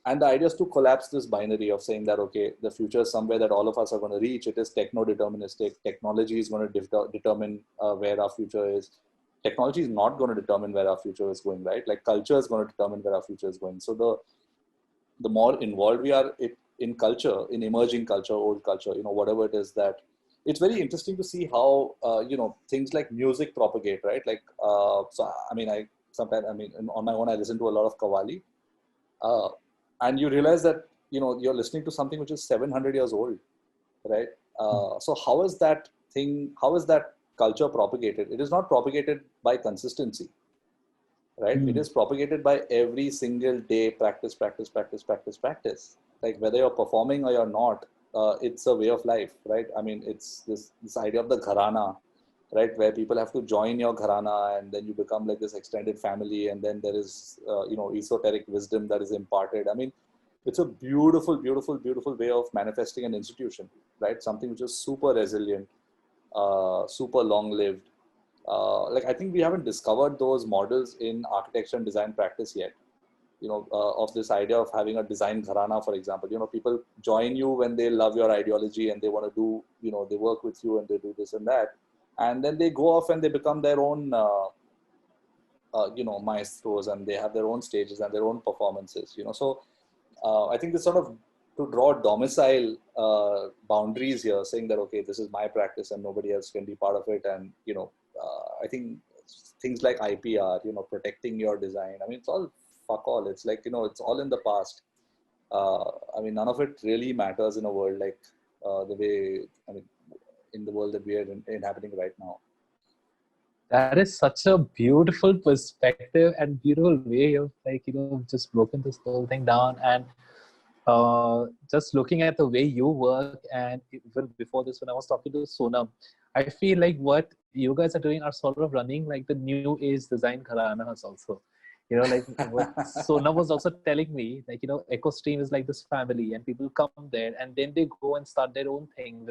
and the idea is to collapse this binary of saying that, okay, the future is somewhere that all of us are going to reach. It is techno-deterministic. Technology is going to determine where our future is. Technology is not going to determine where our future is going, right? Like, culture is going to determine where our future is going. So the more involved we are in culture, in emerging culture, old culture, whatever it is, that it's very interesting to see how, things like music propagate, right? Like, so, I mean, on my own, I listen to a lot of Qawwali, and you realize that, you're listening to something which is 700 years old, right? So how is that culture propagated? It is not propagated by consistency, right? It is propagated by every single day practice. Like, whether you're performing or you're not, it's a way of life, right? I mean, it's this idea of the gharana, right, where people have to join your gharana, and then you become like this extended family, and then there is esoteric wisdom that is imparted. I mean, it's a beautiful way of manifesting an institution, right? Something which is super resilient, super long lived. Like, I think we haven't discovered those models in architecture and design practice yet, of this idea of having a design gharana, for example. People join you when they love your ideology, and they want to do, they work with you, and they do this and that, and then they go off and they become their own maestros, and they have their own stages and their own performances. So I think this sort of, to draw domicile boundaries here, saying that, okay, this is my practice and nobody else can be part of it. And I think things like IPR, protecting your design, I mean, it's all fuck all. It's like, it's all in the past. I mean, none of it really matters in a world like the way, I mean, in the world that we are inhabiting right now. That is such a beautiful perspective and beautiful way of, like, just broken this whole thing down. And just looking at the way you work, and even before this, when I was talking to Sonam, I feel like what you guys are doing are sort of running like the new age design gharanas also. Like what Sonam was also telling me, like, EcoStream is like this family, and people come there and then they go and start their own thing.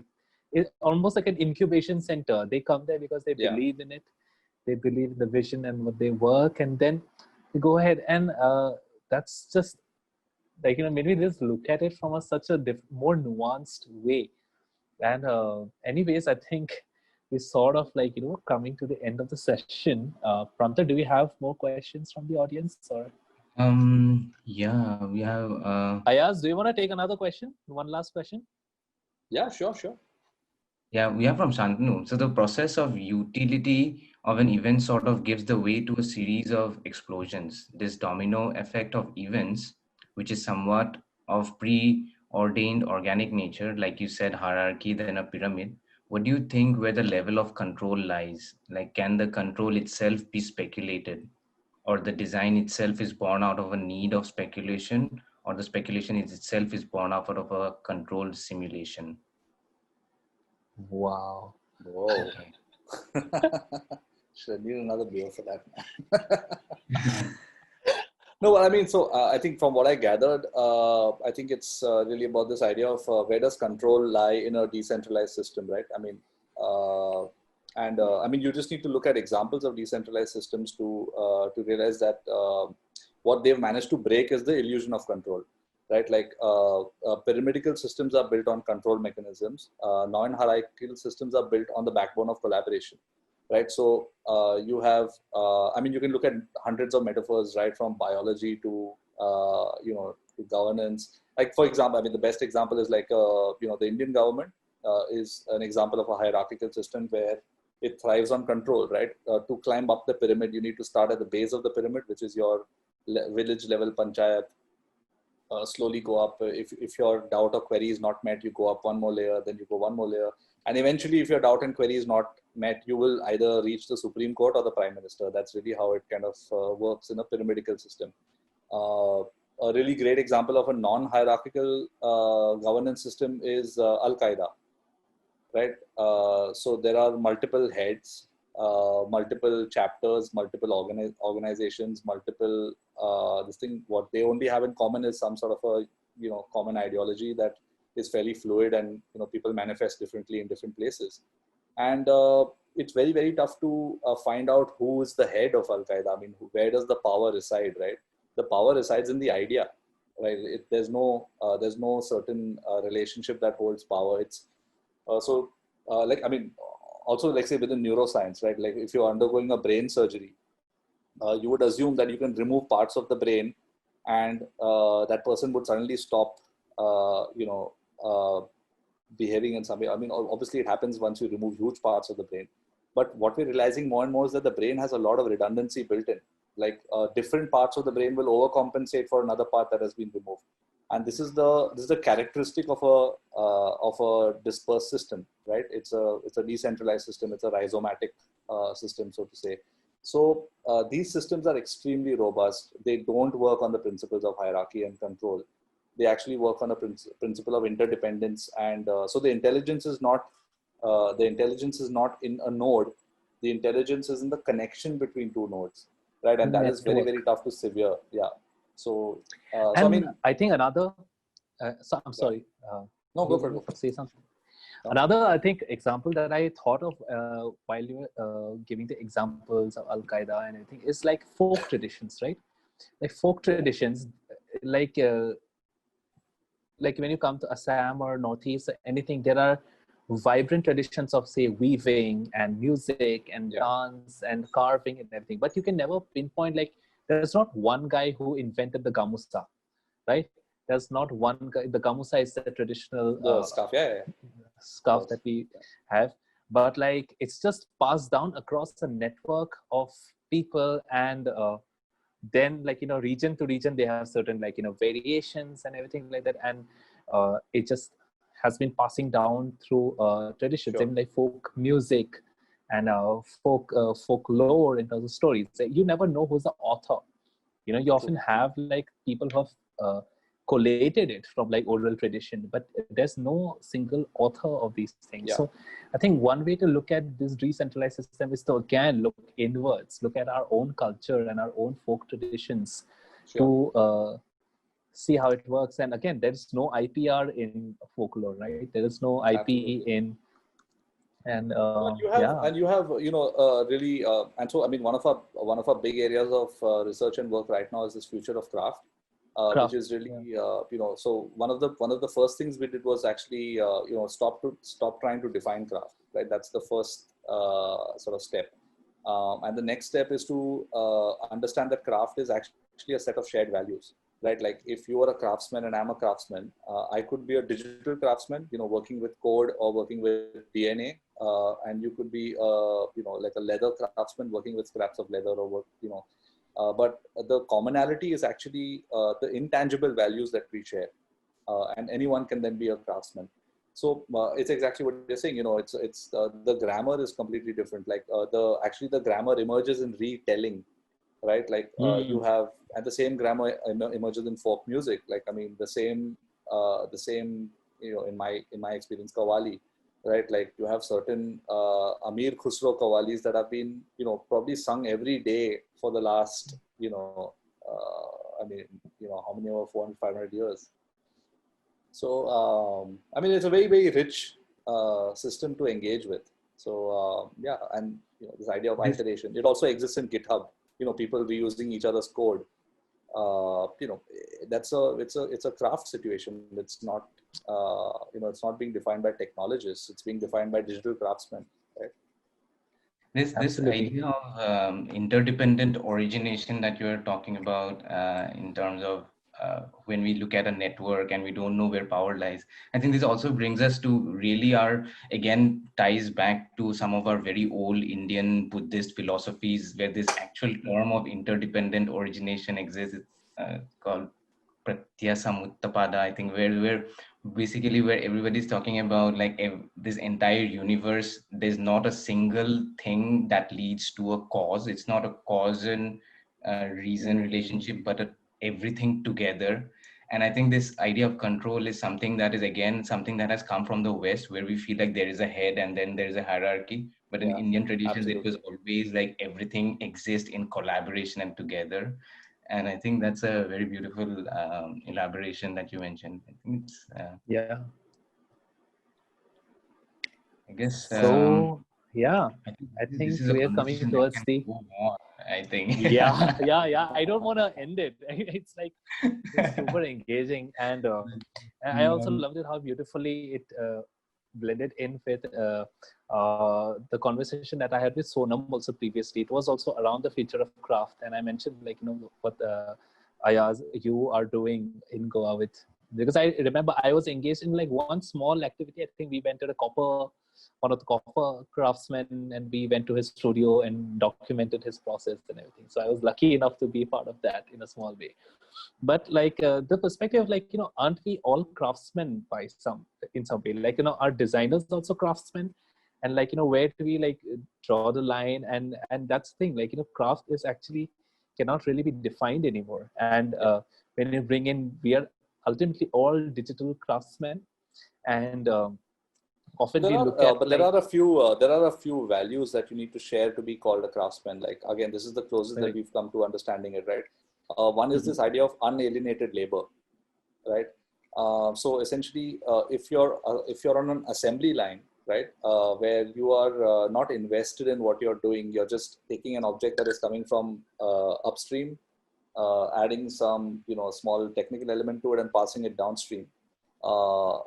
It's almost like an incubation center. They come there because they believe in it. They believe in the vision and what they work, and then they go ahead, and that's just like, maybe just look at it from such a more nuanced way. And anyways, I think we're sort of like, coming to the end of the session. Pranta, do we have more questions from the audience, or? Yeah, we have. Ayaz, do you want to take another question? One last question? Yeah, sure. Yeah, we have from Shantanu. So the process of utility of an event sort of gives the way to a series of explosions. This domino effect of events, which is somewhat of preordained organic nature, like you said, hierarchy, then a pyramid. What do you think where the level of control lies? Like, can the control itself be speculated, or the design itself is born out of a need of speculation, or the speculation is itself is born out of a controlled simulation? Wow. Whoa. Okay. Should I need another beer for that? No, I mean, so I think from what I gathered, I think it's really about this idea of where does control lie in a decentralized system, right? I mean, I mean, you just need to look at examples of decentralized systems to realize that what they've managed to break is the illusion of control, right? Like pyramidal systems are built on control mechanisms. Non-hierarchical systems are built on the backbone of collaboration, right? So you have, I mean, you can look at hundreds of metaphors, right, from biology to, to governance. Like, for example, I mean, the best example is like, the Indian government is an example of a hierarchical system where it thrives on control, right? To climb up the pyramid, you need to start at the base of the pyramid, which is your village level panchayat. Slowly go up. If your doubt or query is not met, you go up one more layer, then you go one more layer. And eventually, if your doubt and query is not met, you will either reach the Supreme Court or the Prime Minister. That's really how it kind of works in a pyramidal system. A really great example of a non-hierarchical governance system is Al-Qaeda, right? So there are multiple heads, multiple chapters, multiple organizations, multiple this thing. What they only have in common is some sort of a common ideology that is fairly fluid, and people manifest differently in different places. And it's very, very tough to find out who is the head of Al-Qaeda. I mean, where does the power reside, right? The power resides in the idea, right? There's no certain relationship that holds power. It's like, I mean, also, like, say, within neuroscience, right? Like, if you're undergoing a brain surgery, you would assume that you can remove parts of the brain, and that person would suddenly stop, behaving in some way. I mean, obviously, it happens once you remove huge parts of the brain. But what we're realizing more and more is that the brain has a lot of redundancy built in. Like, different parts of the brain will overcompensate for another part that has been removed. And this is the characteristic of a dispersed system, right? It's a decentralized system. It's a rhizomatic system, so to say. So these systems are extremely robust. They don't work on the principles of hierarchy and control. They actually work on a principle of interdependence. And so the intelligence is not in a node. The intelligence is in the connection between two nodes, right? And that is very, very tough to sever. Yeah. So, I mean, I think another. So I'm sorry. No, go for it. Say something. Another, I think, example that I thought of while you were giving the examples of Al-Qaeda and everything is like folk traditions, right? Like folk traditions, like when you come to Assam or Northeast, anything, there are vibrant traditions of, say, weaving and music and dance and carving and everything. But you can never pinpoint, like, there's not one guy who invented the gamusa, right? There's not one guy. The gamusa is the traditional scarf, scarf that we have. But like, it's just passed down across a network of people, and then, like, region to region, they have certain, like, variations and everything like that. And it just has been passing down through traditions, even like folk music and folklore in terms of stories. You never know who's the author. You often have like people who have collated it from like oral tradition, but there's no single author of these things. So I think one way to look at this decentralized system is to again look inwards, look at our own culture and our own folk traditions to see how it works. And again, there's no IPR in folklore, right? There is no IP in, and you have really and so, I mean, one of our big areas of research and work right now is this future of craft. Which is really so one of the first things we did was actually stop trying to define craft, right? That's the first sort of step, and the next step is to understand that craft is actually a set of shared values, right? Like if you are a craftsman and I'm a craftsman, I could be a digital craftsman, working with code or working with DNA, and you could be, like a leather craftsman working with scraps of leather or but the commonality is actually the intangible values that we share, and anyone can then be a craftsman. So it's exactly what you're saying. It's the grammar is completely different. Like the grammar emerges in retelling, right? Like you have, and the same grammar emerges in folk music. Like I mean, the same, in my experience, Qawwali, right? Like you have certain Amir Khusro Qawwalis that have been, probably sung every day for the last, I mean, how many over 400, 500 years. So, I mean, it's a very, very rich system to engage with. So, yeah, and this idea of iteration, it also exists in GitHub. People reusing each other's code. It's a craft situation. It's not, it's not being defined by technologists. It's being defined by digital craftsmen. Right? This idea of interdependent origination that you're talking about in terms of when we look at a network and we don't know where power lies, I think this also brings us to really again ties back to some of our very old Indian Buddhist philosophies, where this actual term of interdependent origination exists. It's called Pratyasamuttapada, I think, where basically where everybody's talking about like this entire universe, there's not a single thing that leads to a cause. It's not a cause and reason relationship, but everything together. And I think this idea of control is something that is again something that has come from the West, where we feel like there is a head and then there is a hierarchy. But in Indian traditions, it was always like everything exists in collaboration and together. And I think that's a very beautiful elaboration that you mentioned. I think it's yeah. I guess so. Yeah, I think this is a we are coming conversation towards that the. can go on, I think. yeah. I don't want to end it. It's like it's super engaging, and I also loved it how beautifully it blended in with the conversation that I had with Sonam also previously. It was also around the future of craft, and I mentioned like what Ayaz you are doing in Goa with, because I remember I was engaged in like one small activity. I think we went to one of the copper craftsmen, and we went to his studio and documented his process and everything. So I was lucky enough to be part of that in a small way. But like the perspective, like aren't we all craftsmen in some way? Like are designers also craftsmen? And like where do we like draw the line? And that's the thing. Like craft is actually cannot really be defined anymore. And when you bring in, we are ultimately all digital craftsmen, and often we look at but there are a few values that you need to share to be called a craftsman. Like again, this is the closest that we've come to understanding it, right? One is this idea of unalienated labor, right? So essentially, if you're on an assembly line, right, where you are not invested in what you're doing, you're just taking an object that is coming from upstream, adding some small technical element to it and passing it downstream,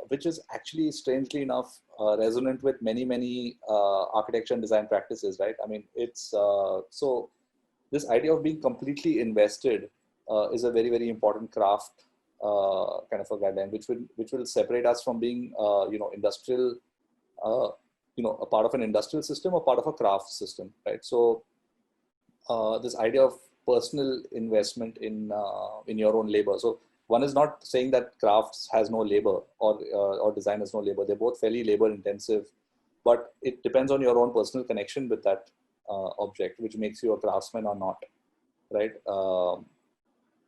which is actually strangely enough resonant with many architecture and design practices, right? I mean, it's so this idea of being completely invested is a very important craft kind of a guideline, which will separate us from being industrial, a part of an industrial system or part of a craft system, right? So this idea of personal investment in your own labor. So one is not saying that crafts has no labor or design has no labor. They're both fairly labor intensive, but it depends on your own personal connection with that object, which makes you a craftsman or not, right?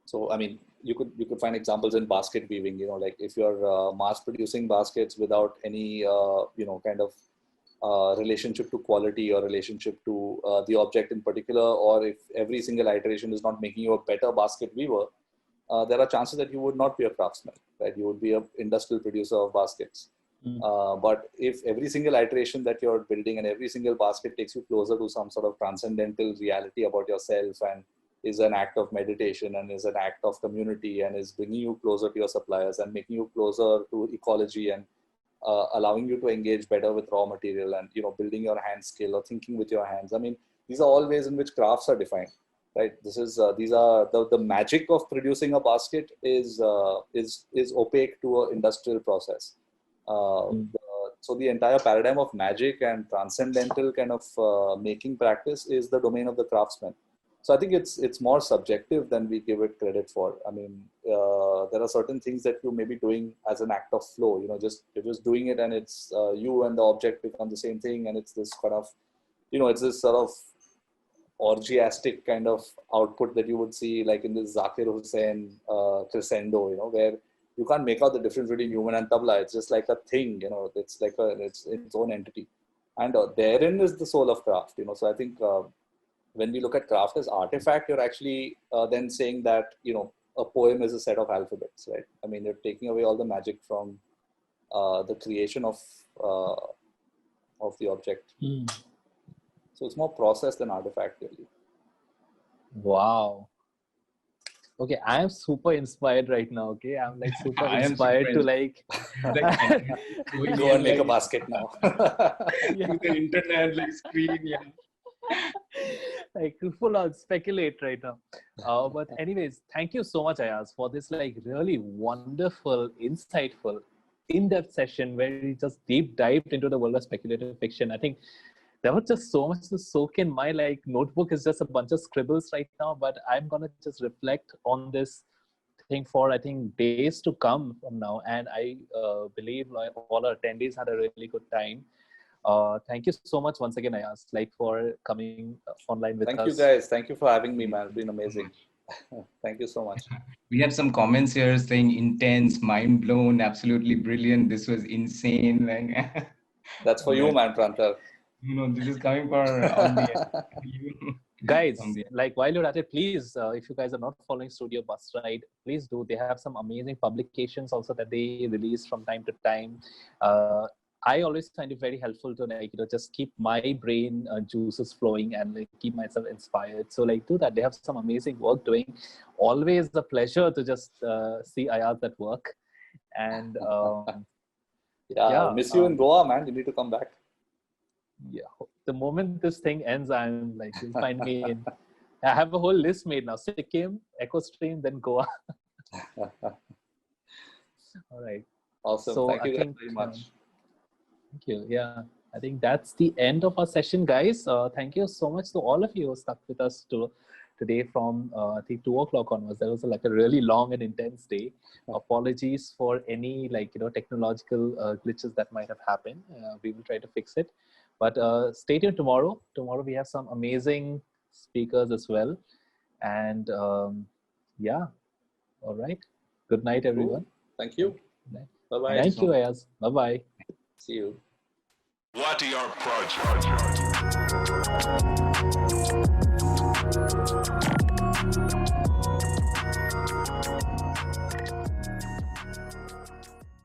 So I mean, you could find examples in basket weaving. Like if you're mass producing baskets without any kind of relationship to quality or relationship to the object in particular, or if every single iteration is not making you a better basket weaver, there are chances that you would not be a craftsman, right? You would be an industrial producer of baskets. But if every single iteration that you're building and every single basket takes you closer to some sort of transcendental reality about yourself, and is an act of meditation, and is an act of community, and is bringing you closer to your suppliers and making you closer to ecology, and allowing you to engage better with raw material, and building your hand skill or thinking with your hands. I mean, these are all ways in which crafts are defined. right? These are the magic of producing a basket is opaque to an industrial process. So the entire paradigm of magic and transcendental kind of making practice is the domain of the craftsman. So I think it's more subjective than we give it credit for. I mean, there are certain things that you may be doing as an act of flow. You're just doing it, and it's you and the object become the same thing, and it's this kind of, it's this sort of orgiastic kind of output that you would see like in this Zakir Hussain crescendo, where you can't make out the difference between human and tabla. It's just like a thing, it's like it's its own entity, and therein is the soul of craft. So I think when we look at craft as artifact, you're actually then saying that a poem is a set of alphabets, right? I mean, you're taking away all the magic from the creation of the object. So it's more process than artifact, really. Wow. Okay, I am super inspired right now. Okay, I'm like super inspired to like go and make a basket now. Yeah. The internet, like screen, yeah. Like full on speculate right now. But anyways, thank you so much, Ayaz, for this like really wonderful, insightful, in-depth session where we just deep dived into the world of speculative fiction. I think there was just so much to soak in. My like notebook is just a bunch of scribbles right now, but I'm gonna just reflect on this thing for I think days to come from now. And I believe like all our attendees had a really good time. Thank you so much once again, Ayaz, like for coming online with us. Thank you guys. Thank you for having me, man. It's been amazing. Thank you so much. We have some comments here saying intense, mind blown, absolutely brilliant. This was insane. Like, that's for you, man, Prantar. This is coming for on the guys. Like while you're at it, please, if you guys are not following Studio Bus Ride, please do. They have some amazing publications also that they release from time to time. I always find it very helpful to like just keep my brain juices flowing and like keep myself inspired. So like do that. They have some amazing work doing. Always a pleasure to just see Ayaz at work. And I miss you in Goa, man. You need to come back. Yeah, the moment this thing ends, I'm like, you'll find me in. I have a whole list made now: Sikkim, EcoStream, then Goa. All right. Awesome. So thank you very much. Thank you. Yeah, I think that's the end of our session, guys. Thank you so much to all of you who stuck with us today from I think 2 o'clock onwards. That was like a really long and intense day. Apologies for any like technological glitches that might have happened. We will try to fix it. But stay tuned tomorrow. Tomorrow we have some amazing speakers as well. And yeah, all right. Good night, everyone. Thank you. Bye-bye. Thank you, Ayaz. Bye-bye. See you. What are your projects?